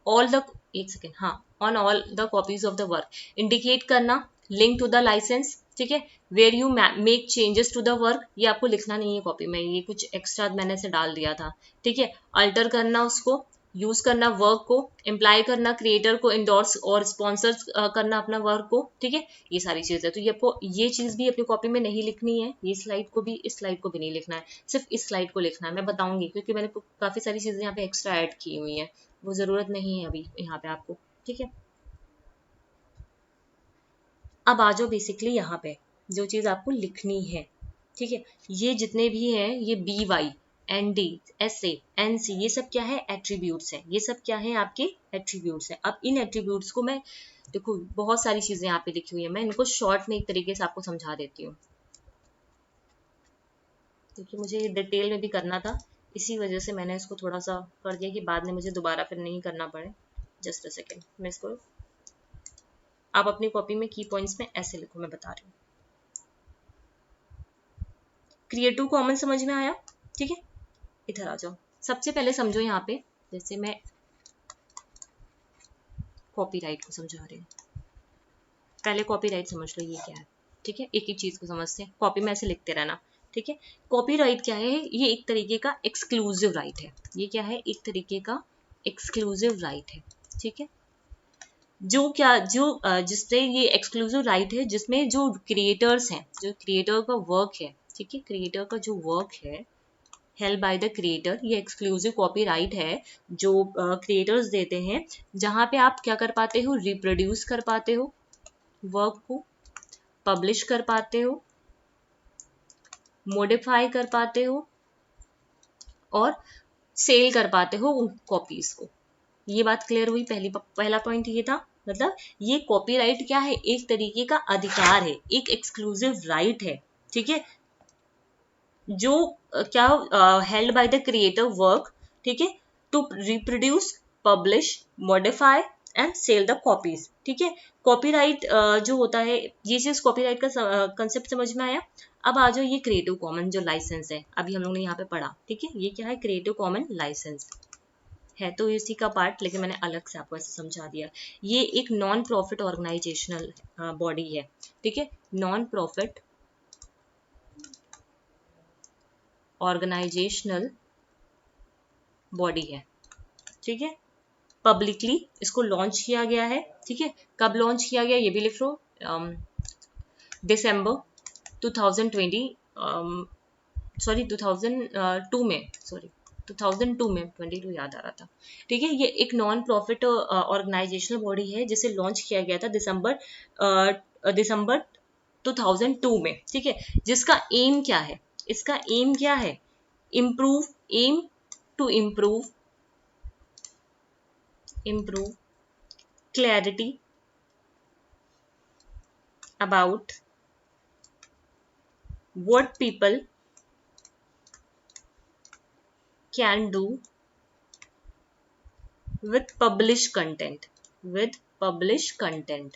all the, एक सेकेंड, हाँ, on all the copies of the work, indicate करना link to the license, ठीक है, where you make changes to the work, ये आपको लिखना नहीं है कॉपी में, ये कुछ एक्स्ट्रा मैंने इसे डाल दिया था, ठीक है। अल्टर करना उसको, यूज करना वर्क को, इम्प्लाई करना क्रिएटर को, इंडोर्स और स्पॉन्सर करना अपना वर्क को, ठीक है, ये सारी चीजें। तो ये आपको ये चीज भी अपनी कॉपी में नहीं लिखनी है, ये स्लाइड को भी, इस स्लाइड को भी नहीं लिखना है, सिर्फ इस स्लाइड को लिखना है। मैं बताऊंगी क्योंकि मैंने काफी सारी चीजें यहाँ पे एक्स्ट्रा ऐड की हुई है, वो जरूरत नहीं है अभी यहाँ पे आपको, ठीक है। अब आ जाओ बेसिकली यहाँ पे जो चीज आपको लिखनी है, ठीक है, ये जितने भी हैं, ये BY ND SA NC, ये सब क्या है, एट्रीब्यूट्स हैं, ये सब क्या है, आपके एट्रीब्यूट्स हैं। अब इन एट्रीब्यूट्स को मैं, देखो बहुत सारी चीजें यहाँ पे लिखी हुई है, मैं इनको शॉर्ट में एक तरीके से आपको समझा देती हूँ, क्योंकि मुझे ये डिटेल में भी करना था, इसी वजह से मैंने इसको थोड़ा सा कर दिया कि बाद में मुझे दोबारा फिर नहीं करना पड़े। जस्ट अ सेकेंड, मैं इसको, आप अपनी कॉपी में की पॉइंट्स में ऐसे लिखो, मैं बता रही हूँ। क्रिएटिव कॉमन समझ में आया, ठीक है, इधर आ जाओ। सबसे पहले समझो यहाँ पे, जैसे मैं कॉपीराइट को समझा रही हूँ, पहले कॉपीराइट समझ लो ये क्या है, ठीक है, एक एक चीज को समझते हैं, कॉपी में ऐसे लिखते रहना, ठीक है। कॉपीराइट क्या है, ये एक तरीके का एक्सक्लूसिव राइट है, ये क्या है, एक तरीके का एक्सक्लूसिव राइट है, ठीक है। जिससे ये एक्सक्लूसिव राइट है, जिसमें जो क्रिएटर्स हैं, जो क्रिएटर का वर्क है, ठीक है, क्रिएटर का जो वर्क है हेल्ड बाय द क्रिएटर, ये एक्सक्लूसिव कॉपीराइट है जो क्रिएटर्स देते हैं, जहां पे आप क्या कर पाते हो, रिप्रोड्यूस कर पाते हो वर्क को, पब्लिश कर पाते हो, मॉडिफाई कर पाते हो और सेल कर पाते हो उन कॉपीज को। ये बात क्लियर हुई, पहला पॉइंट ये था, मतलब ये कॉपीराइट क्या है, एक तरीके का अधिकार है, एक एक्सक्लूसिव राइट है, ठीक है, जो क्या held by the creator work, ठीक है, to reproduce, publish, modify and sell the copies, ठीक है। कॉपीराइट जो होता है, ये चीज कॉपीराइट का कंसेप्ट समझ में आया। अब आ जाओ ये क्रिएटिव कॉमन जो लाइसेंस है, अभी हम लोग ने यहाँ पे पढ़ा, ठीक है, ये क्या है, क्रिएटिव कॉमन लाइसेंस है, तो इसी का पार्ट, लेकिन मैंने अलग से आपको ऐसे समझा दिया। ये एक नॉन प्रॉफिट ऑर्गेनाइजेशनल बॉडी है, ठीक है, नॉन प्रॉफिट ऑर्गेनाइजेशनल बॉडी है, ठीक है, पब्लिकली इसको लॉन्च किया गया है, ठीक है, कब लॉन्च किया गया ये भी लिख लो, दिसंबर 2020, सॉरी 2002 में, सॉरी 2002 में, 22 याद आ रहा था, ठीक है। ये एक नॉन प्रॉफिट ऑर्गेनाइजेशनल बॉडी है जिसे लॉन्च किया गया था दिसंबर 2002 में, ठीक है, जिसका एम क्या है, इसका एम क्या है, improve, aim to improve clarity about what people can do with published content, with published content।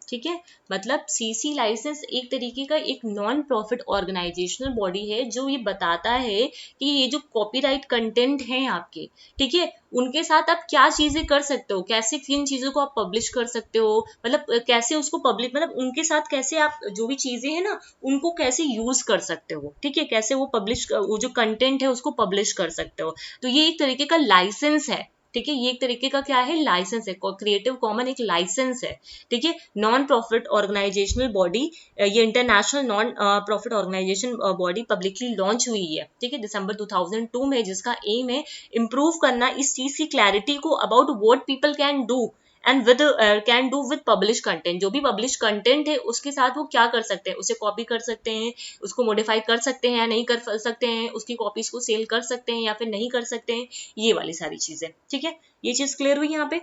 ठीक है, मतलब सीसी लाइसेंस एक तरीके का एक नॉन प्रॉफिट ऑर्गेनाइजेशनल बॉडी है जो ये बताता है कि ये जो कॉपीराइट कंटेंट हैं आपके, ठीक है, उनके साथ आप क्या चीजें कर सकते हो, कैसे किन चीजों को आप पब्लिश कर सकते हो, मतलब कैसे उसको पब्लिक, मतलब उनके साथ कैसे आप जो भी चीजें हैं ना उनको कैसे यूज कर सकते हो, ठीक है, कैसे वो पब्लिश, वो जो कंटेंट है उसको पब्लिश कर सकते हो। तो ये एक तरीके का लाइसेंस है, ठीक है, ये एक तरीके का क्या है, लाइसेंस है। क्रिएटिव कॉमन एक लाइसेंस है, ठीक है, नॉन प्रॉफिट ऑर्गेनाइजेशनल बॉडी, ये international non profit organization body publicly launch हुई है, ठीक है, दिसंबर 2002 में, जिसका एम है इम्प्रूव करना इस चीज की क्लैरिटी को about what people can do and with can do with publish content. जो भी पब्लिश कंटेंट है उसके साथ वो क्या कर सकते हैं, उसे कॉपी कर सकते हैं, उसको मॉडिफाई कर सकते हैं या नहीं कर सकते हैं, उसकी कॉपीज को सेल कर सकते हैं या फिर नहीं कर सकते हैं, ये वाली सारी चीजें, ठीक है, ये चीज क्लियर हुई यहाँ पे।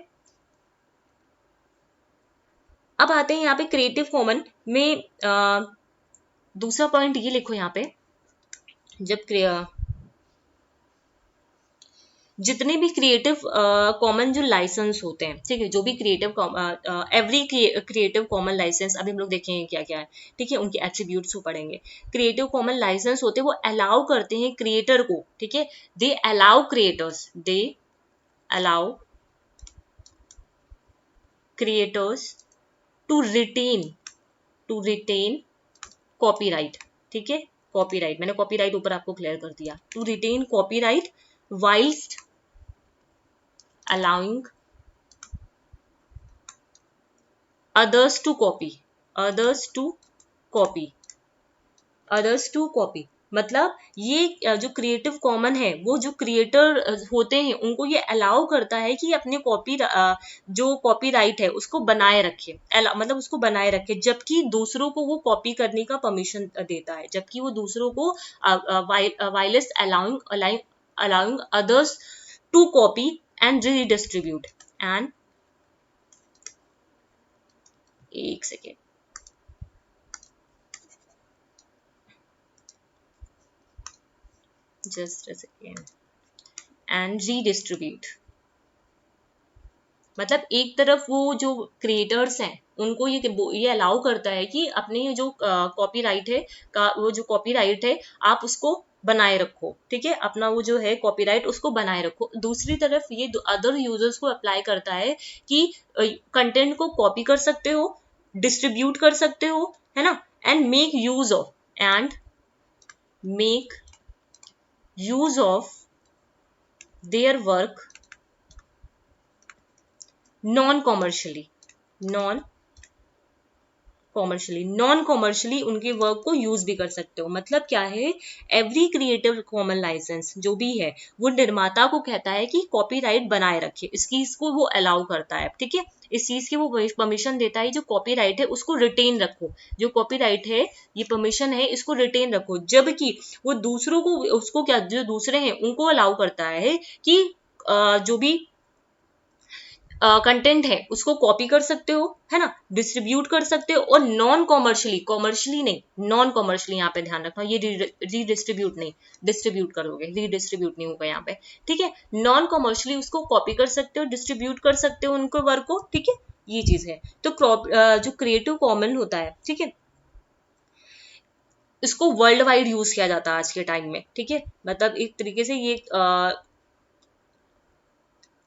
अब आते हैं यहाँ पे क्रिएटिव कॉमन में दूसरा पॉइंट ये लिखो यहाँ पे, जब जितने भी क्रिएटिव कॉमन जो लाइसेंस होते हैं, ठीक है, जो भी creative every creative common license, अभी हम लोग देखेंगे क्या क्या है, ठीक है, उनके एट्रीब्यूट्स को पढ़ेंगे। क्रिएटिव कॉमन लाइसेंस होते हैं वो अलाउ करते हैं क्रिएटर को, ठीक है, they allow creators, they allow creators to retain copyright, ठीक है, कॉपीराइट, मैंने कॉपीराइट ऊपर आपको क्लियर कर दिया, to retain copyright whilst allowing others to copy, others to copy, others to copy। मतलब ये जो क्रिएटिव कॉमन है वो जो क्रिएटर होते हैं उनको ये अलाउ करता है कि अपने जो कॉपीराइट है उसको बनाए रखे, मतलब उसको बनाए रखे, जबकि दूसरों को वो कॉपी करने का परमिशन देता है, जबकि वो दूसरों को wireless allowing others to copy and redistribute and एक second, just a second, and redistribute। मतलब एक तरफ वो जो क्रिएटर्स हैं उनको ये अलाउ करता है कि अपने जो कॉपीराइट है वो जो कॉपीराइट है आप उसको बनाए रखो, ठीक है, अपना वो जो है कॉपीराइट उसको बनाए रखो। दूसरी तरफ ये अदर यूजर्स को अप्लाई करता है कि कंटेंट को कॉपी कर सकते हो, डिस्ट्रीब्यूट कर सकते हो, है ना, and make use of their work non commercially उनके वर्क को यूज भी कर सकते हो। मतलब क्या है, एवरी क्रिएटिव कॉमन लाइसेंस जो भी है वो निर्माता को कहता है कि कॉपीराइट बनाए रखे, इसको वो अलाउ करता है, ठीक है, इस चीज की वो परमिशन देता है, जो कॉपीराइट है उसको रिटेन रखो, जो कॉपीराइट है ये परमिशन है इसको रिटेन रखो, जबकि वो दूसरों को उसको क्या, जो दूसरे हैं उनको अलाउ करता है कि जो भी कंटेंट है उसको कॉपी कर सकते हो, है ना, डिस्ट्रीब्यूट कर सकते हो, और नॉन कॉमर्शियली नहीं, नॉन कॉमर्शियली यहाँ पे ध्यान रखना, ये रीडिस्ट्रीब्यूट नहीं, डिस्ट्रीब्यूट करोगे, रीडिस्ट्रीब्यूट नहीं होगा यहाँ पे, ठीक है, नॉन कॉमर्शियली उसको कॉपी कर सकते हो, डिस्ट्रीब्यूट कर सकते हो उनके वर्क को, ठीक है, ये चीज है। तो जो क्रिएटिव कॉमन होता है, ठीक है, इसको वर्ल्ड वाइड यूज किया जाता है आज के टाइम में, ठीक है, मतलब एक तरीके से ये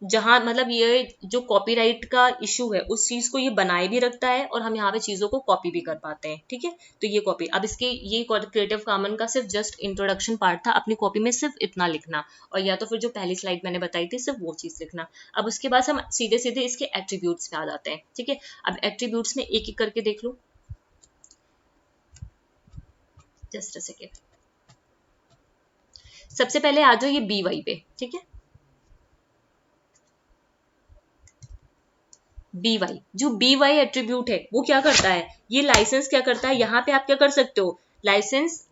जहां मतलब ये जो कॉपीराइट का इशू है उस चीज को ये बनाए भी रखता है और हम यहाँ पे चीजों को कॉपी भी कर पाते हैं, ठीक है, तो ये कॉपी, अब इसके ये क्रिएटिव कॉमन का सिर्फ जस्ट इंट्रोडक्शन पार्ट था, अपनी कॉपी में सिर्फ इतना लिखना, और या तो फिर जो पहली स्लाइड मैंने बताई थी सिर्फ वो चीज लिखना। अब उसके बाद हम सीधे सीधे इसके एट्रीब्यूट्स पे आ जाते हैं, ठीक है, अब एट्रीब्यूट्स में एक एक करके देख लो, जस्ट अ सेकेंड, सबसे पहले आ जाओ ये BY पे, ठीक है, BY, जो BY एट्रीब्यूट है वो क्या करता है, ये लाइसेंस क्या करता है, यहाँ पे आप क्या कर सकते हो, लाइसेंस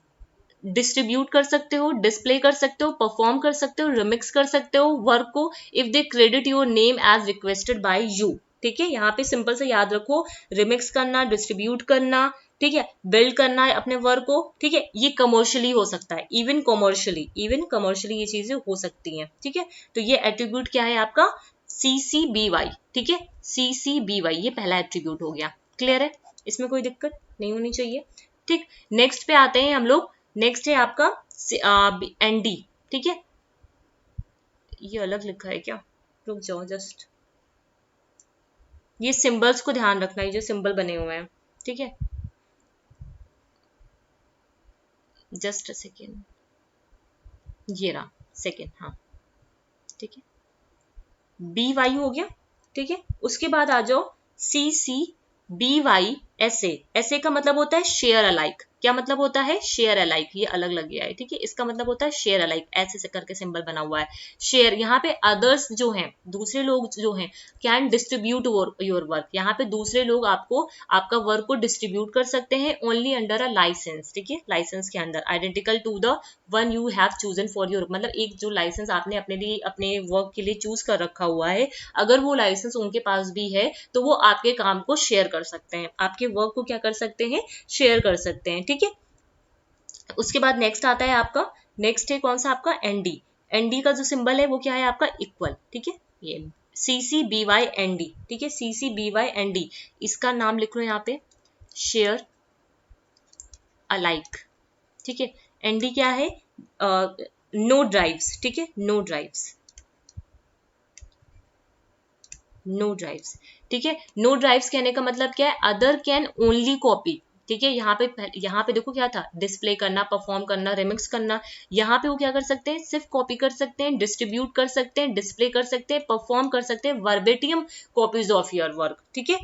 डिस्ट्रीब्यूट कर सकते हो, डिस्प्ले कर सकते हो, परफॉर्म कर सकते हो, रिमिक्स कर सकते हो वर्क को, if they credit your name as requested by you, ठीक है, यहाँ पे सिंपल से याद रखो, रिमिक्स करना, डिस्ट्रीब्यूट करना, ठीक है, बिल्ड करना है अपने वर्क को, ठीक है, ये कमर्शियली हो सकता है, इवन कमर्शियली ये चीजें हो सकती हैं, ठीक है। तो ये एट्रीब्यूट क्या है आपका, CCBY, ठीक है, CCBY ये पहला एट्रीब्यूट हो गया। क्लियर है, इसमें कोई दिक्कत नहीं होनी चाहिए, ठीक। नेक्स्ट पे आते हैं हम लोग, नेक्स्ट है आपका ND, ठीक है, ये अलग लिखा है क्या, रुक जाओ जस्ट, ये सिंबल्स को ध्यान रखना, ये जो सिंबल बने हुए हैं, ठीक है, जस्ट अ सेकेंड, ये रहा सेकेंड, हाँ ठीक है, BY हो गया, ठीक है। उसके बाद आ जाओ CCBY SA का मतलब होता है शेयर अलाइक, क्या मतलब होता है, शेयर अलाइक, ये अलग लग गया है, ठीक है, इसका मतलब होता है शेयर अलाइक, ऐसे से करके सिंबल बना हुआ है, शेयर। यहाँ पे अदर्स जो हैं, दूसरे लोग जो हैं, कैन डिस्ट्रीब्यूट योर वर्क, यहाँ पे दूसरे लोग आपको आपका वर्क को डिस्ट्रीब्यूट कर सकते हैं ओनली अंडर अ लाइसेंस, ठीक है, लाइसेंस के अंदर, identical to the one you have chosen for your, मतलब एक जो लाइसेंस आपने अपने लिए अपने वर्क के लिए चूज कर रखा हुआ है, अगर वो लाइसेंस उनके पास भी है तो वो आपके काम को शेयर कर सकते हैं, आपके वर्क को क्या कर सकते हैं, शेयर कर सकते हैं, ठीक है। उसके बाद नेक्स्ट आता है आपका, नेक्स्ट है कौन सा आपका ND का जो सिंबल है वो क्या है आपका इक्वल, ठीक है, ये CCBYND, ठीक है, CCBYND, इसका नाम लिख लो यहाँ पे, शेयर अलाइक, ठीक है। ND क्या है, नो ड्राइव्स, ठीक है, नो ड्राइव्स, ठीक है। नो ड्राइव्स कहने का मतलब क्या है, अदर कैन ओनली कॉपी, ठीक है। यहाँ पे देखो क्या था, डिस्प्ले करना, परफॉर्म करना, रिमिक्स करना, यहाँ पे वो क्या कर सकते हैं, सिर्फ कॉपी कर सकते हैं, डिस्ट्रीब्यूट कर सकते हैं, डिस्प्ले कर सकते हैं, परफॉर्म कर सकते हैं, वर्बेटियम कॉपीज ऑफ योर वर्क, ठीक है,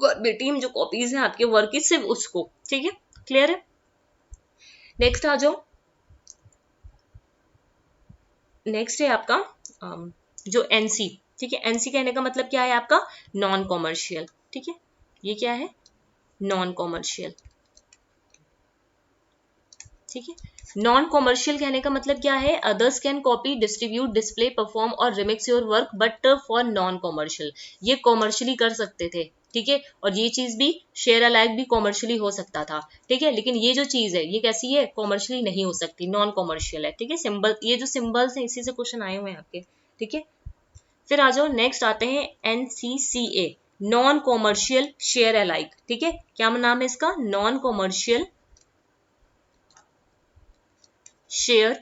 वर्बेटियम जो कॉपीज हैं आपके वर्क की, सिर्फ उसको, ठीक है, क्लियर है। नेक्स्ट आ जाओ, नेक्स्ट है आपका जो NC, ठीक है, NC कहने का मतलब क्या है आपका, नॉन कॉमर्शियल, ठीक है, ये क्या है, नॉन कॉमर्शियल, ठीक है। नॉन कॉमर्शियल कहने का मतलब क्या है, others can copy, distribute, display, perform और remix your work but for non commercial, ये कॉमर्शियली कर सकते थे, ठीक है, और ये चीज भी शेयर अलाइक भी कॉमर्शियली हो सकता था, ठीक है, लेकिन ये जो चीज है ये कैसी है, कॉमर्शियली नहीं हो सकती, नॉन कॉमर्शियल है, ठीक है। सिंबल, ये जो सिंबल्स हैं इसी से क्वेश्चन आए हुए हैं आपके, ठीक है। फिर आ जाओ, नेक्स्ट आते हैं NCCA, non commercial share alike, ठीक है, क्या नाम है इसका, नॉन कॉमर्शियल शेयर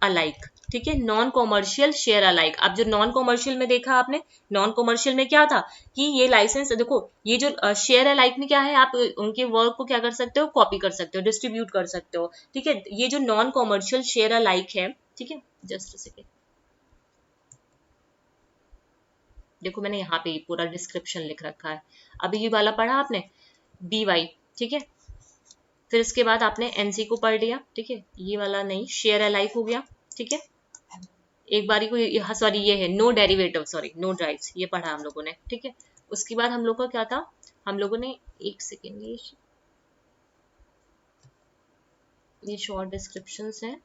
अलाइक, ठीक है, नॉन कॉमर्शियल शेयर अलाइक। अब जो नॉन कॉमर्शियल में देखा आपने, नॉन कॉमर्शियल में क्या था कि ये लाइसेंस, देखो ये जो शेयर अलाइक में क्या है, आप उनके वर्क को क्या कर सकते हो, कॉपी कर सकते हो, डिस्ट्रीब्यूट कर सकते हो, ठीक है। ये जो नॉन कॉमर्शियल शेयर अलाइक है, ठीक है, जस्ट सेकेंड, देखो मैंने यहाँ पे पूरा डिस्क्रिप्शन लिख रखा है, अभी ये वाला पढ़ा आपने, BY, ठीक है, फिर इसके बाद आपने NC को पढ़ लिया, ठीक है, ये वाला नहीं, शेयर अलाइक हो गया, ठीक है, एक बारी को, सॉरी ये है no derivative, sorry no drives, ये पढ़ा हम लोगों ने, ठीक है। उसके बाद हम लोग का क्या था, हम लोगों ने, एक सेकेंड, ये शॉर्ट डिस्क्रिप्शंस हैं,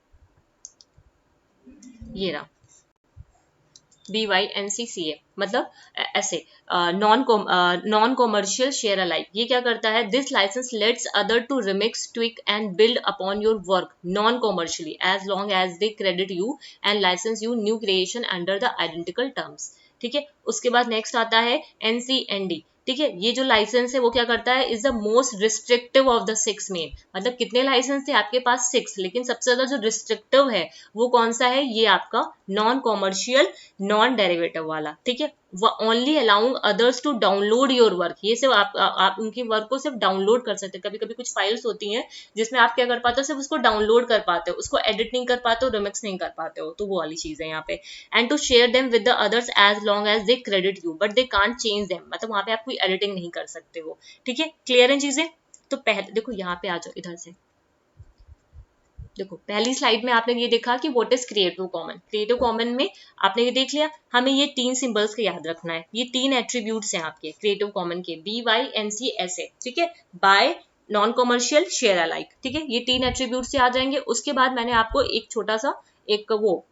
ये रहा BYNCCA, मतलब ऐसे नॉन कॉमर्शियल शेयर अलाइक, ये क्या करता है, this license lets other to remix, tweak and build upon your work non commercially as long as they credit you and license you new creation under the identical terms, ठीक है। उसके बाद next आता है NCND, ठीक है, ये जो लाइसेंस है वो क्या करता है, is the most restrictive of the 6 main, मतलब कितने लाइसेंस थे आपके पास, 6, लेकिन सबसे ज्यादा जो रिस्ट्रिक्टिव है वो कौन सा है, ये आपका नॉन कॉमर्शियल नॉन डेरिवेटिव वाला, ठीक है। Only allowing others to download your work, ये सिर्फ आप उनके वर्क को सिर्फ डाउनलोड कर सकते हैं, कभी कभी कुछ फाइल्स होती हैं जिसमें आप क्या कर पाते हो, सिर्फ उसको डाउनलोड कर पाते हो, उसको एडिट नहीं कर पाते हो, रिमिक्स नहीं कर पाते हो, तो वो वाली चीज है यहाँ पे। And to share them with the others as long as they credit you but they can't change them, मतलब वहां पे आप कोई एडिटिंग नहीं कर सकते हो, ठीक है, क्लियर है चीजें। तो पहले देखो यहाँ पे आ जाओ, इधर से देखो, पहली स्लाइड में आपने ये देखा कि what is creative common, creative common में आपने ये देख लिया, हमें ये 3 सिंबल्स का याद रखना है, ये 3 एट्रीब्यूट्स हैं आपके क्रिएटिव कॉमन के, BYNCSA, ठीक है, by, non commercial, share alike, ठीक है, ये 3 एट्रीब्यूट्स से आ जाएंगे। उसके बाद मैंने आपको एक छोटा सा एक वो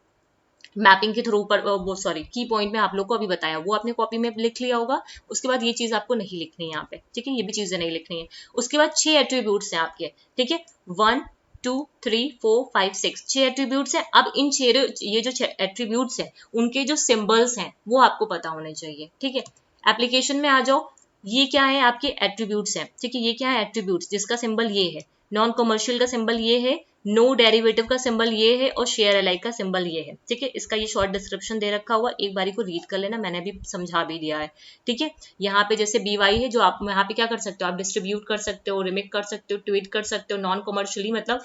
मैपिंग के थ्रू पर वो सॉरी की पॉइंट में आप लोग को अभी बताया, वो आपने कॉपी में लिख लिया होगा। उसके बाद ये चीज आपको नहीं लिखनी है यहाँ पे, ठीक है, ये भी चीजें नहीं लिखनी है। उसके बाद 6 एट्रीब्यूट्स हैं आपके, ठीक है, 1 2 3 4 5 6, 6 एट्रीब्यूट्स हैं। अब इन 6 ये जो एट्रीब्यूट्स हैं उनके जो सिंबल्स हैं वो आपको पता होने चाहिए, ठीक है। एप्लीकेशन में आ जाओ, ये क्या है आपके एट्रीब्यूट्स हैं, ठीक है, ये क्या है एट्रीब्यूट्स, जिसका सिंबल ये है, नॉन कमर्शियल का सिंबल ये है, नो डेरिवेटिव का सिंबल ये है, और शेयर अलाइक का सिंबल ये है, ठीक है। इसका ये शॉर्ट डिस्क्रिप्शन दे रखा हुआ, एक बारी को रीड कर लेना, मैंने अभी समझा भी दिया है, ठीक है। यहाँ पे जैसे BY है, जो आप यहाँ पे क्या कर सकते हो, आप डिस्ट्रीब्यूट कर सकते हो, रिमिक कर सकते हो, ट्वीट कर सकते हो, नॉन कमर्शियली मतलब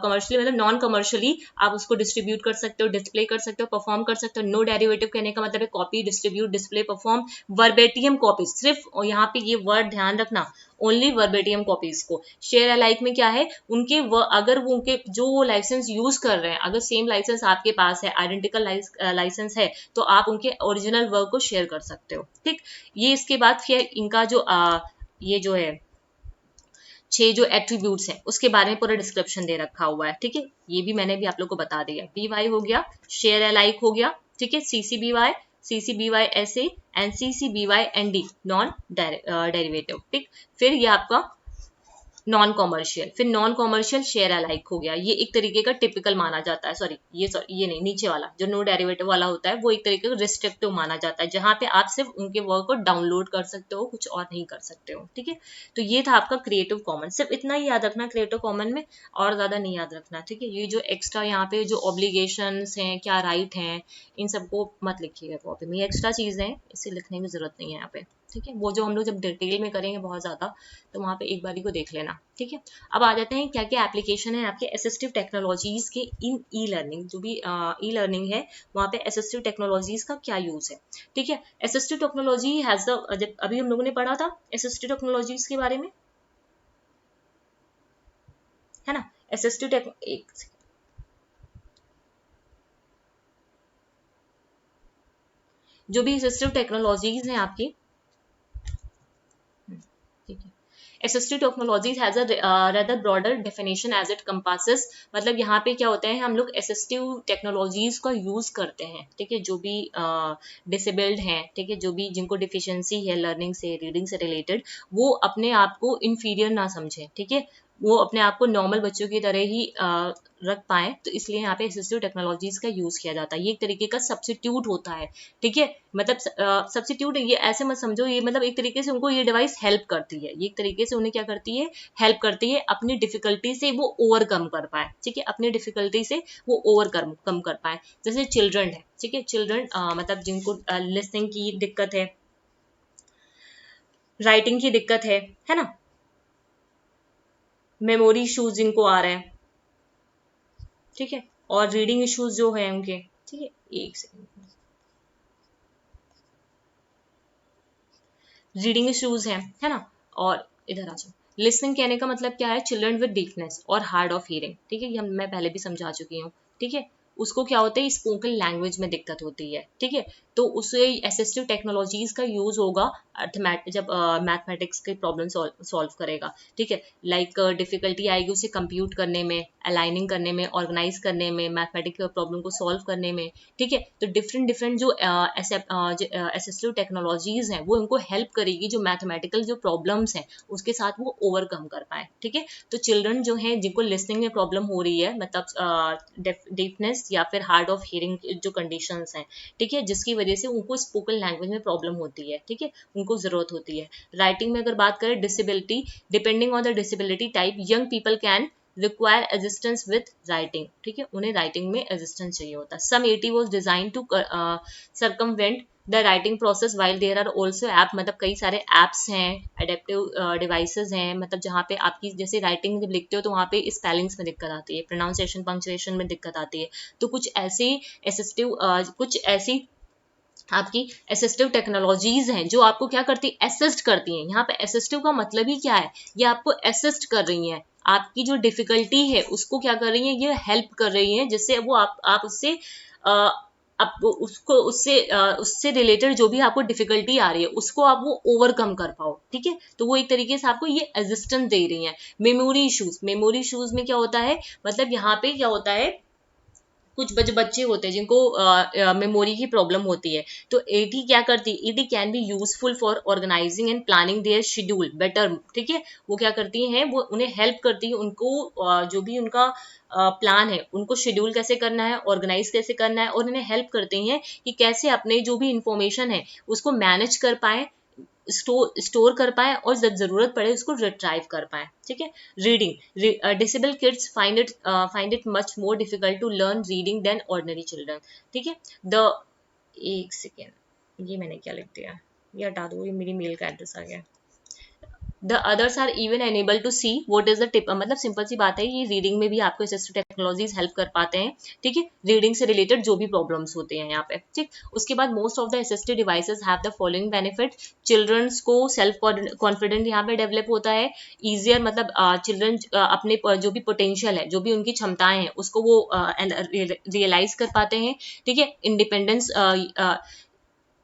कमर्शियली मतलब नॉन कमर्शियली आप उसको डिस्ट्रीब्यूट कर सकते हो, डिस्प्ले कर सकते हो, परफॉर्म कर सकते हो। नो डेरिवेटिव कहने का मतलब है copy, distribute, display, perform, verbatim copy, सिर्फ यहाँ पे ये वर्ड ध्यान रखना, ओनली वर्बेटियम कॉपीज को। शेयर अलाइक में क्या है, उनके अगर वो उनके जो वो लाइसेंस यूज कर रहे हैं, अगर सेम लाइसेंस आपके पास है, आइडेंटिकल लाइसेंस है, तो आप उनके ओरिजिनल वर्क को शेयर कर सकते हो, ठीक। ये इसके बाद फिर इनका जो ये जो है 6 जो एट्रीब्यूट्स हैं उसके बारे में पूरा डिस्क्रिप्शन दे रखा हुआ है, ठीक है। ये भी मैंने भी आप लोग को बता दिया, BY हो गया, शेयर अलाइक हो गया, ठीक है, CCBY ऐसे, NCCBY ND नॉन डेरिवेटिव, ठीक। फिर ये आपका नॉन कॉमर्शियल, फिर नॉन कॉमर्शियल शेयर अलाइक हो गया, ये एक तरीके का टिपिकल माना जाता है, सॉरी ये नहीं, नीचे वाला जो नो डेरिवेटिव वाला होता है वो एक तरीके का रिस्ट्रिक्टिव माना जाता है, जहां पे आप सिर्फ उनके वर्क को डाउनलोड कर सकते हो, कुछ और नहीं कर सकते हो, ठीक है। तो ये था आपका क्रिएटिव कॉमन, सिर्फ इतना ही याद रखना क्रिएटिव कॉमन में, और ज्यादा नहीं याद रखना, ठीक है। ये जो एक्स्ट्रा यहाँ पे जो ऑब्लिगेशंस हैं, क्या राइट हैं, इन सबको मत लिखिएगा कॉपी में, ये एक्स्ट्रा चीजें हैं, इसे लिखने की जरूरत नहीं है यहाँ पे, ठीक है। वो जो हम लोग जब डिटेल में करेंगे बहुत ज्यादा, तो वहां पे एक बारी को देख लेना, ठीक है। अब आ जाते हैं क्या क्या एप्लीकेशन है आपके असिस्टिव टेक्नोलॉजीज के इन ई लर्निंग, जो भी ई लर्निंग है वहां पे असिस्टिव टेक्नोलॉजीज का क्या यूज है, ठीक है। असिस्टिव टेक्नोलॉजी हैज द, जब अभी हम लोगों ने पढ़ा था असिस्टिव टेक्नोलॉजीज के बारे में, है ना। असिस्टिव टेक एक जो भी असिस्टिव टेक्नोलॉजीज हैं आपकी, ठीक है। Assistive technologies has a rather broader definition as it compasses, मतलब यहाँ पे क्या होता है, हम लोग assistive technologies का यूज करते हैं, ठीक है, जो भी डिसेबल्ड हैं, ठीक है, जो भी जिनको डिफिशियंसी है लर्निंग से, रीडिंग से रिलेटेड, वो अपने आप को इंफीरियर ना समझें, ठीक है, वो अपने आप को नॉर्मल बच्चों की तरह ही रख पाए, तो इसलिए यहाँ पे असिस्टिव टेक्नोलॉजीज का यूज किया जाता है। ये एक तरीके का सब्स्टिट्यूट होता है, ठीक है, मतलब सब्स्टिट्यूट ये ऐसे मत समझो, ये मतलब एक तरीके से उनको ये डिवाइस हेल्प करती है, ये एक तरीके से उन्हें क्या करती है, हेल्प करती है, अपनी डिफिकल्टी से वो ओवरकम कर पाए, ठीक है, अपनी डिफिकल्टी से वो ओवरकम कम कर पाए। जैसे चिल्ड्रन है, ठीक है, चिल्ड्रन मतलब जिनको लिसनिंग की दिक्कत है, राइटिंग की दिक्कत है ना, मेमोरी इश्यूज जिनको आ रहे हैं, ठीक है, और रीडिंग इश्यूज जो है उनके, ठीक है, एक सेकंड, रीडिंग इश्यूज हैं, है ना। और इधर आ जाओ, लिसनिंग कहने का मतलब क्या है, चिल्ड्रन विद डीफनेस और हार्ड ऑफ हियरिंग, ठीक है, ये मैं पहले भी समझा चुकी हूँ, ठीक है। उसको क्या होता है, स्पोकन लैंग्वेज में दिक्कत होती है, ठीक है, तो उसे असिस्टिव टेक्नोलॉजीज का यूज होगा जब मैथमेटिक्स के प्रॉब्लम सॉल्व करेगा, ठीक है, लाइक डिफिकल्टी आएगी उसे कंप्यूट करने में, अलाइनिंग करने में, ऑर्गेनाइज करने में, मैथमेटिक्स प्रॉब्लम को सॉल्व करने में, ठीक है। तो डिफरेंट डिफरेंट जो असिस्टिव टेक्नोलॉजीज हैं वो उनको हेल्प करेगी, जो मैथमेटिकल जो प्रॉब्लम्स हैं उसके साथ वो ओवरकम कर पाए, ठीक है। तो चिल्ड्रन जो हैं जिनको लिसनिंग में प्रॉब्लम हो रही है, मतलब डीफनेस या फिर हार्ड ऑफ हियरिंग जो कंडीशंस हैं, ठीक है, जिसकी वजह से उनको स्पोकन लैंग्वेज में प्रॉब्लम होती है, ठीक है, उनको जरूरत होती है। राइटिंग में अगर बात करें, disability, depending on the disability type, young people can require assistance with writing, ठीक है, उन्हें राइटिंग में असिस्टेंस चाहिए होता है। Some AT was design to circumvent the writing process while there are also app, मतलब कई सारे ऐप्स हैं, एडेप्टिव डिवाइसेस हैं, मतलब जहाँ पे आपकी जैसे राइटिंग जब लिखते हो तो वहाँ पे स्पेलिंग्स में दिक्कत आती है, प्रोनाउंसिएशन, पंक्चुएशन में दिक्कत आती है, तो कुछ ऐसी असिस्टिव कुछ ऐसी आपकी असिस्टिव टेक्नोलॉजीज हैं जो आपको क्या करती है, असिस्ट करती हैं। यहाँ पे असिस्टिव का मतलब ही क्या है, ये आपको असिस्ट कर रही हैं, आपकी जो डिफिकल्टी है उसको क्या कर रही हैं, ये हेल्प कर रही हैं, जिससे वो आप उससे आप उसको उससे रिलेटेड जो भी आपको डिफिकल्टी आ रही है उसको आप वो ओवरकम कर पाओ, ठीक है। तो वो एक तरीके से आपको ये असिस्टेंस दे रही हैं। मेमोरी इश्यूज में क्या होता है, मतलब यहाँ पे क्या होता है, कुछ बच्चे होते हैं जिनको मेमोरी की प्रॉब्लम होती है, तो एटी क्या करती है, AT can be useful for organizing and planning their schedule better, ठीक है। वो क्या करती हैं, वो उन्हें हेल्प करती है, उनको जो भी उनका प्लान है उनको शेड्यूल कैसे करना है, ऑर्गेनाइज कैसे करना है, और उन्हें हेल्प करती हैं कि कैसे अपने जो भी इंफॉर्मेशन है उसको मैनेज कर पाए, स्टोर कर पाए, और जब जरूरत पड़े उसको रिट्राइव कर पाए, ठीक है। Reading, disable kids find it much more difficult to learn reading than ordinary children, ठीक है। द एक सेकेंड, ये मैंने क्या लिख दिया, ये हटा दो, ये मेरी मेल का एड्रेस आ गया। The others are even enable to see what is the tip, मतलब सिंपल सी बात है, ये रीडिंग में भी आपको असिस्टिव टेक्नोलॉजीज हेल्प कर पाते हैं, ठीक है, रीडिंग से रिलेटेड जो भी प्रॉब्लम्स होते हैं यहाँ पे, ठीक। उसके बाद most of the assistive devices have the following benefit, childrens को सेल्फ कॉन्फिडेंट यहाँ पे डेवलप होता है, ईजियर, मतलब चिल्ड्रन अपने जो भी पोटेंशियल है, जो भी उनकी क्षमताएं हैं उसको वो रियलाइज कर पाते हैं, ठीक है। इंडिपेंडेंस,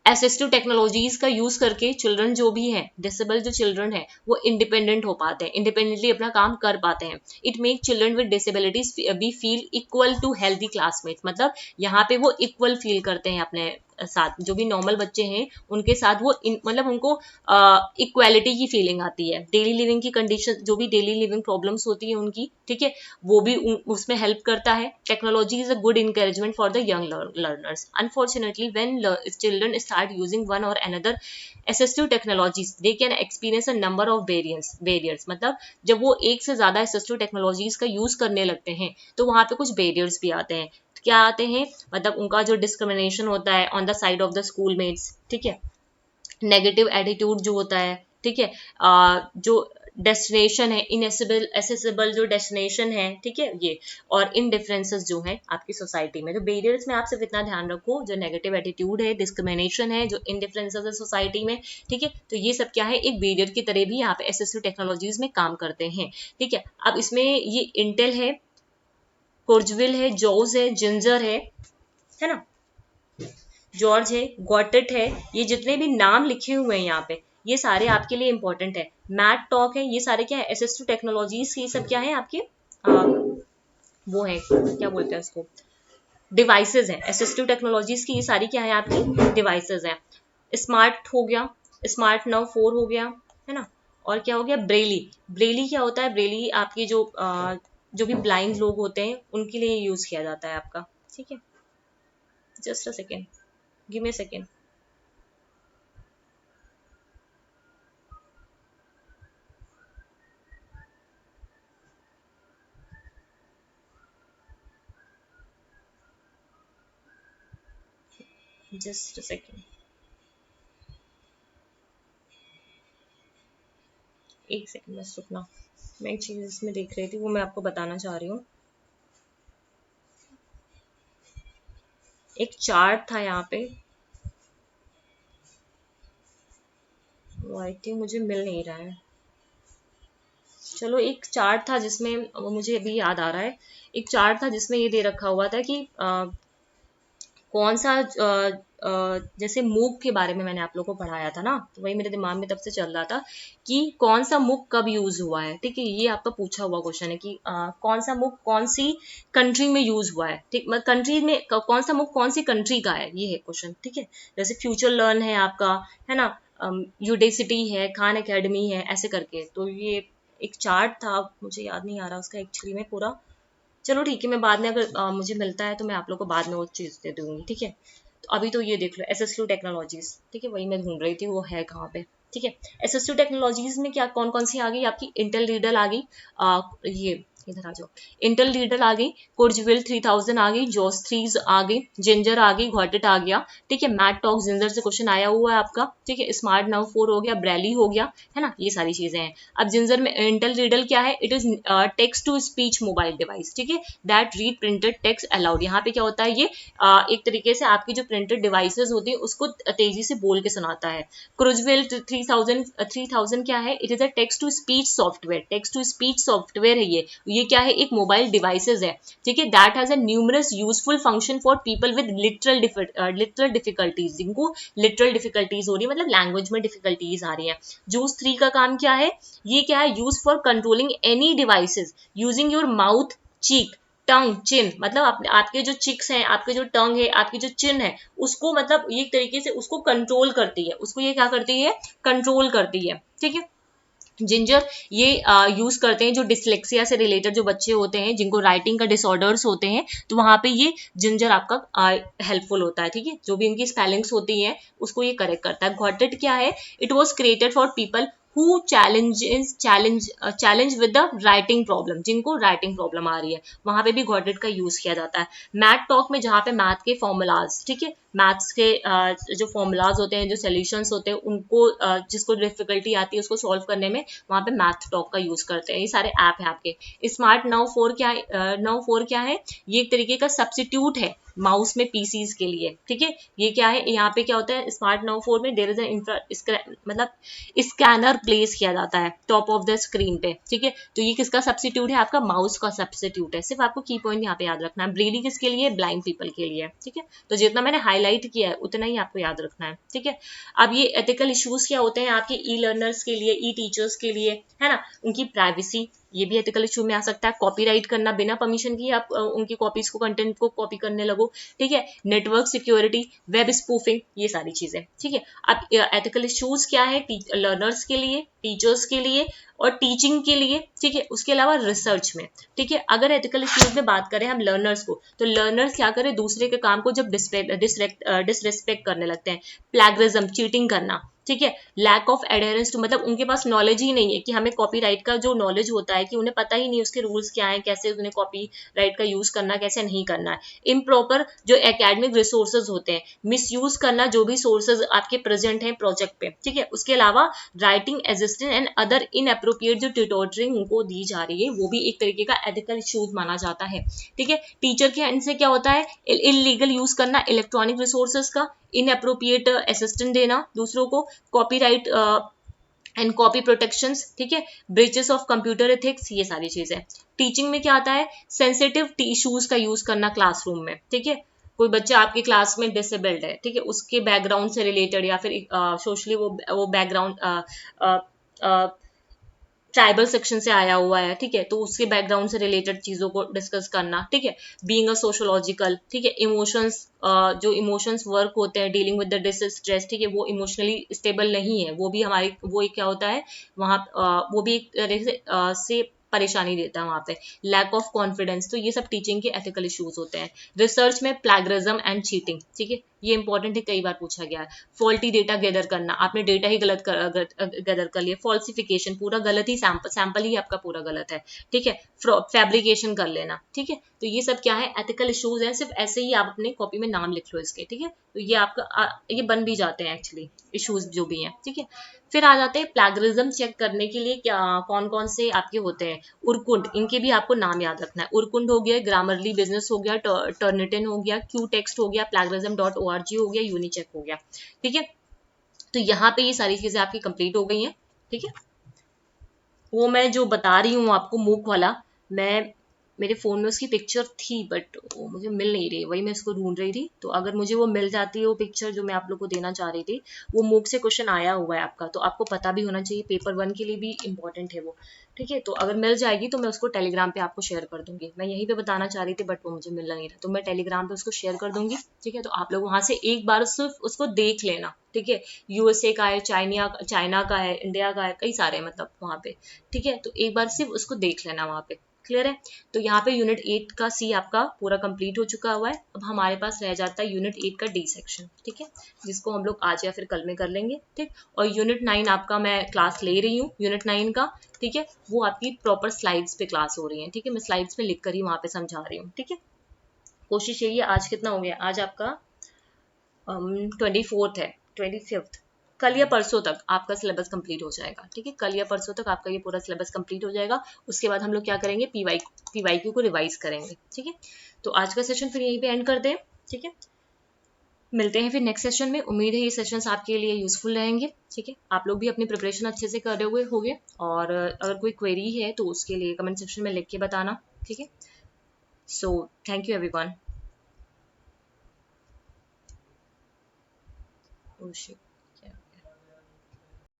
असिस्टिव टेक्नोलॉजीज का यूज करके चिल्ड्रन जो भी हैं, डिसेबल जो चिल्ड्रन है, वो इंडिपेंडेंट हो पाते हैं, इंडिपेंडेंटली अपना काम कर पाते हैं। It make children with disabilities be feel equal to healthy classmate, मतलब यहाँ पे वो इक्वल फील करते हैं अपने साथ, जो भी नॉर्मल बच्चे हैं उनके साथ वो मतलब उनको इक्वालिटी की फीलिंग आती है। डेली लिविंग की कंडीशन, जो भी डेली लिविंग प्रॉब्लम्स होती है उनकी, ठीक है, वो भी उसमें हेल्प करता है। Technology is a good encouragement for the young learners. Unfortunately, when children start using one or another assistive technologies, they can experience a number of barriers. मतलब जब वो एक से ज्यादा assistive technologies का यूज करने लगते हैं तो वहां पे कुछ barriers भी आते हैं। क्या आते हैं, मतलब उनका जो डिस्क्रिमिनेशन होता है on the side of the schoolmates, ठीक है, नेगेटिव एटीट्यूड जो होता है, ठीक है, जो डेस्टिनेशन है, इनएसेबल एसेसिबल जो डेस्टिनेशन है, ठीक है, ये, और इन डिफरेंसेस जो है आपकी सोसाइटी में। तो बेरियर्स में आप सिर्फ इतना ध्यान रखो, जो नेगेटिव एटीट्यूड है, डिस्क्रिमिनेशन है, जो इन डिफरेंसेस है सोसाइटी में, ठीक है, तो ये सब क्या है, एक बेरियर की तरह भी यहाँ पे असिस्टिव टेक्नोलॉजीज में काम करते हैं, ठीक है। अब इसमें ये इंटेल है, कोर्जविल है, जॉज है, जिंजर है ना, जॉर्ज है, गॉटेट है, ये जितने भी नाम लिखे हुए हैं यहाँ पे, ये सारे आपके लिए इंपॉर्टेंट है। मैट टॉक है, ये सारे क्या है, असिस्टिव टेक्नोलॉजीज, ये सब क्या है आपके वो है, क्या बोलते हैं उसको, डिवाइसेज हैं, असिस्टिव टेक्नोलॉजीज की, ये सारी क्या है आपकी डिवाइसेज हैं। स्मार्ट हो गया, स्मार्ट नाउ 4 हो गया, है ना, और क्या हो गया, ब्रेली। ब्रेली क्या होता है, ब्रेली आपके जो भी ब्लाइंड लोग होते हैं उनके लिए यूज किया जाता है आपका, ठीक है। Just a second, give me a second. Just a second, एक सेकेंड बस रुकना, मैं एक चीज इसमें देख रही थी, वो मैं आपको बताना चाह रही हूँ। एक चार्ट था यहाँ पे, वो आई थिंक मुझे मिल नहीं रहा है। चलो, एक चार्ट था जिसमें, वो मुझे अभी याद आ रहा है, एक चार्ट था जिसमें ये दे रखा हुआ था कि कौन सा जैसे मूक के बारे में मैंने आप लोगों को पढ़ाया था ना, तो वही मेरे दिमाग में तब से चल रहा था कि कौन सा मूक कब यूज हुआ है, ठीक है। ये आपका पूछा हुआ क्वेश्चन है कि कौन सा मूक कौन सी कंट्री में यूज हुआ है, ठीक, मतलब कंट्री में कौन सा मूक कौन सी कंट्री का है, ये है क्वेश्चन, ठीक है। जैसे फ्यूचर लर्न है आपका, है ना, यूडेसिटी है, खान एकेडमी है, ऐसे करके। तो ये एक चार्ट था, मुझे याद नहीं आ रहा उसका एक्चुअली में पूरा। चलो ठीक है, मैं बाद में अगर मुझे मिलता है तो मैं आप लोग को बाद में वो चीज़ दे दूंगी, ठीक है। तो अभी तो ये देख लो, एसएसयू टेक्नोलॉजीज, ठीक है, वही मैं ढूंढ रही थी वो है कहाँ पे, ठीक है। एसएसयू टेक्नोलॉजीज में क्या कौन कौन सी आ गई आपकी, इंटेल रीडर आ गई, ये इधर आ जाओ, इंटेल रीडर आ गई, कुर्जविल 3000 आ गई, जोस 3 आ गई, जिंजर आ गई, घॉटेट आ गया, ठीक है। मैट टॉक जिंजर से क्वेश्चन आया हुआ है आपका, ठीक है। स्मार्ट नाउ 4 हो गया, ब्रैली हो गया, है ना, ये सारी चीजें हैं। अब जिंजर में इंटेल रीडर क्या है, it is text to speech mobile device, ठीक है, that read printed text aloud. यहाँ पे क्या होता है, ये एक तरीके से आपकी जो प्रिंटेड डिवाइसेस होती है उसको तेजी से बोल के सुनाता है। क्रूजवेल 3000 क्या है, it is a text to speech software, text to speech software है ये क्या है, एक मोबाइल डिवाइसेस है, ठीक है। That has a numerous useful function for people with literal difficulties, जिनको लिटरल डिफिकल्टीज हो रही है, मतलब लैंग्वेज में डिफिकल्टीज आ रही है। जूस 3 का काम क्या है, ये क्या है, use for controlling any devices using your mouth, cheek, tongue chin, मतलब आपके जो चिक्स हैं, आपके जो टंग है, आपकी जो चिन है, उसको मतलब ये एक तरीके से उसको कंट्रोल करती है, उसको ये क्या करती है, कंट्रोल करती है, ठीक है। जिंजर ये यूज करते हैं जो डिसलेक्सिया से रिलेटेड जो बच्चे होते हैं, जिनको राइटिंग का डिसऑर्डर्स होते हैं, तो वहां पे ये जिंजर आपका हेल्पफुल होता है, ठीक है। जो भी इनकी स्पेलिंग्स होती हैं उसको ये करेक्ट करता है। गॉटेड क्या है, it was created for people who challenge with the writing problem, जिनको राइटिंग प्रॉब्लम आ रही है, वहां पे भी गॉटेड का यूज किया जाता है। मैथ टॉक में जहाँ पे मैथ के फॉर्मूलाज, ठीक है, मैथ्स के जो फॉर्मूलाज होते हैं, जो सोल्यूशंस होते हैं, उनको जिसको डिफिकल्टी आती है उसको सॉल्व करने में, वहां पे मैथ टॉक का यूज करते हैं। ये सारे ऐप है आपके। स्मार्ट नाउ 4 क्या है, नाउ 4 क्या है, ये एक तरीके का सब्सिट्यूट है माउस में पीसीज के लिए, ठीक है। ये क्या है, यहाँ पे क्या होता है, स्मार्ट नाउ 4 में देयर इज मतलब स्कैनर प्लेस किया जाता है टॉप ऑफ द स्क्रीन पे, ठीक है। तो ये किसका सब्सिट्यूट है, आपका माउस का सब्सिट्यूट है। सिर्फ आपको की पॉइंट यहाँ पे याद रखना है। ब्रेली किसके लिए, ब्लाइंड पीपल के लिए, ठीक है। तो जितना मैंने हाईलाइट किया है उतना ही आपको याद रखना है, ठीक है। अब ये एथिकल इश्यूज क्या होते हैं आपके ई लर्नर्स के लिए, ई टीचर्स के लिए, है ना, उनकी प्राइवेसी, ये भी एथिकल इशू में आ सकता है। कॉपीराइट करना, बिना परमिशन की आप उनकी कॉपीज को, कंटेंट को कॉपी करने लगो, ठीक है। नेटवर्क सिक्योरिटी, वेब स्पूफिंग, ये सारी चीजें, ठीक है। अब एथिकल इश्यूज क्या है, लर्नर्स के लिए, टीचर्स के लिए और टीचिंग के लिए, ठीक है। उसके अलावा रिसर्च में, ठीक है। अगर एथिकल इश्यूज में बात करें हम लर्नर्स को, तो लर्नर्स क्या करें, दूसरे के काम को जब डिसरेस्पेक्ट करने लगते हैं, प्लैगरिज्म, चीटिंग करना, ठीक है। लैक ऑफ एडहेरेंस टू, मतलब उनके पास नॉलेज ही नहीं है कि हमें कॉपीराइट का जो नॉलेज होता है कि उन्हें पता ही नहीं उसके रूल्स क्या है, कैसे उन्हें कॉपीराइट का यूज करना, कैसे नहीं करना है। इम्प्रॉपर जो एकेडमिक रिसोर्सेज होते हैं, मिसयूज करना जो भी सोर्सेज आपके प्रेजेंट हैं प्रोजेक्ट पे, ठीक है। उसके अलावा writing assistant and other inappropriate जो ट्यूटोरिंग उनको दी जा रही है, वो भी एक तरीके का एथिकल इश्यूज माना जाता है, ठीक है। टीचर के एंड से क्या होता है, इलीगल यूज करना इलेक्ट्रॉनिक रिसोर्सेज का, इनअप्रोप्रिएट असिस्टेंट देना दूसरों को, कॉपीराइट एंड कॉपी प्रोटेक्शंस, ठीक है, ब्रीचेस ऑफ कंप्यूटर एथिक्स, ये सारी चीजें। टीचिंग में क्या आता है, सेंसिटिव इशूज का यूज करना क्लासरूम में, ठीक है। कोई बच्चा आपकी क्लास में डिसेबल्ड है, ठीक है, उसके बैकग्राउंड से रिलेटेड या फिर सोशली वो बैकग्राउंड ट्राइबल सेक्शन से आया हुआ है, ठीक है, तो उसके बैकग्राउंड से रिलेटेड चीजों को डिस्कस करना, ठीक है। बीइंग अ सोशोलॉजिकल, ठीक है, इमोशंस, जो इमोशंस वर्क होते हैं, डीलिंग विद द डिस्ट्रेस, ठीक है, वो इमोशनली स्टेबल नहीं है, वो भी हमारी, वो एक क्या होता है वहाँ, वो भी एक तरह से परेशानी देता है वहां पे। लैक ऑफ कॉन्फिडेंस, तो ये सब टीचिंग के एथिकल इश्यूज होते हैं। रिसर्च में प्लैगरिज्म एंड चीटिंग, ठीक है, ये इंपॉर्टेंट है, कई बार पूछा गया है। फॉल्टी डेटा गैदर करना, आपने डेटा ही गलत गैदर कर लिया, फॉल्सिफिकेशन, पूरा गलत ही सैंपल ही आपका पूरा गलत है, ठीक है, फैब्रिकेशन कर लेना, ठीक है। तो ये सब क्या है, एथिकल इश्यूज हैं। सिर्फ ऐसे ही आप अपने कॉपी में नाम लिख लो इसके, ठीक है। तो ये आपका ये बन भी जाते हैं एक्चुअली इश्यूज जो भी हैं, ठीक है। फिर आ जाते हैं प्लैगरिज्म चेक करने के लिए क्या कौन कौन से आपके होते हैं। उरकुंड, इनके भी आपको नाम याद रखना है। उरकुंड हो गया, ग्रामरली बिजनेस हो गया, टर्निटिन हो गया, क्यू टेक्स्ट हो गया, plagiarism.org हो गया, यूनिचेक हो गया, ठीक है। तो यहाँ पे ये सारी चीजें आपकी कंप्लीट हो गई हैं, ठीक है। वो मैं जो बता रही हूँ आपको मूक वाला, मैं मेरे फोन में उसकी पिक्चर थी बट वो मुझे मिल नहीं रही, वही मैं इसको ढूंढ रही थी। तो अगर मुझे वो मिल जाती है वो पिक्चर जो मैं आप लोग को देना चाह रही थी, वो मूक से क्वेश्चन आया हुआ है आपका, तो आपको पता भी होना चाहिए, पेपर 1 के लिए भी इंपॉर्टेंट है वो, ठीक है। तो अगर मिल जाएगी तो मैं उसको टेलीग्राम पे आपको शेयर कर दूंगी। मैं यहीं पे बताना चाह रही थी बट वो मुझे मिल नहीं रहा, तो मैं टेलीग्राम पे उसको शेयर कर दूंगी, ठीक है। तो आप लोग वहां से एक बार सिर्फ उसको देख लेना, ठीक है। यूएसए का है, चाइना का है, इंडिया का है, कई सारे मतलब वहां पे, ठीक है। तो एक बार सिर्फ उसको देख लेना वहां पे, क्लियर है। तो यहाँ पे यूनिट 8 का सी आपका पूरा कंप्लीट हो चुका हुआ है। अब हमारे पास रह जाता है यूनिट 8 का डी सेक्शन, ठीक है, जिसको हम लोग आज या फिर कल में कर लेंगे, ठीक। और यूनिट 9 आपका मैं क्लास ले रही हूँ, यूनिट 9 का, ठीक है। वो आपकी प्रॉपर स्लाइड्स पे क्लास हो रही है, ठीक है, मैं स्लाइड्स पे लिख कर ही वहां पे समझा रही हूँ, ठीक है। कोशिश यही है, आज कितना हो गया, आज आपका 24th है, 25th, कल या परसों तक आपका सिलेबस कंप्लीट हो जाएगा, ठीक है। कल या परसों तक आपका ये पूरा सिलेबस कंप्लीट हो जाएगा। उसके बाद हम लोग क्या करेंगे, पीवाईक्यू को रिवाइज करेंगे, ठीक है। तो आज का सेशन फिर यहीं पे एंड करते हैं, ठीक है। मिलते हैं फिर नेक्स्ट सेशन में। उम्मीद है ये सेशंस आपके लिए यूजफुल रहेंगे, ठीक है। आप लोग भी अपनी प्रिपरेशन अच्छे से कर रहे हुए होंगे, और अगर कोई क्वेरी है तो उसके लिए कमेंट सेक्शन में लिख के बताना, ठीक है। So thank you everyone.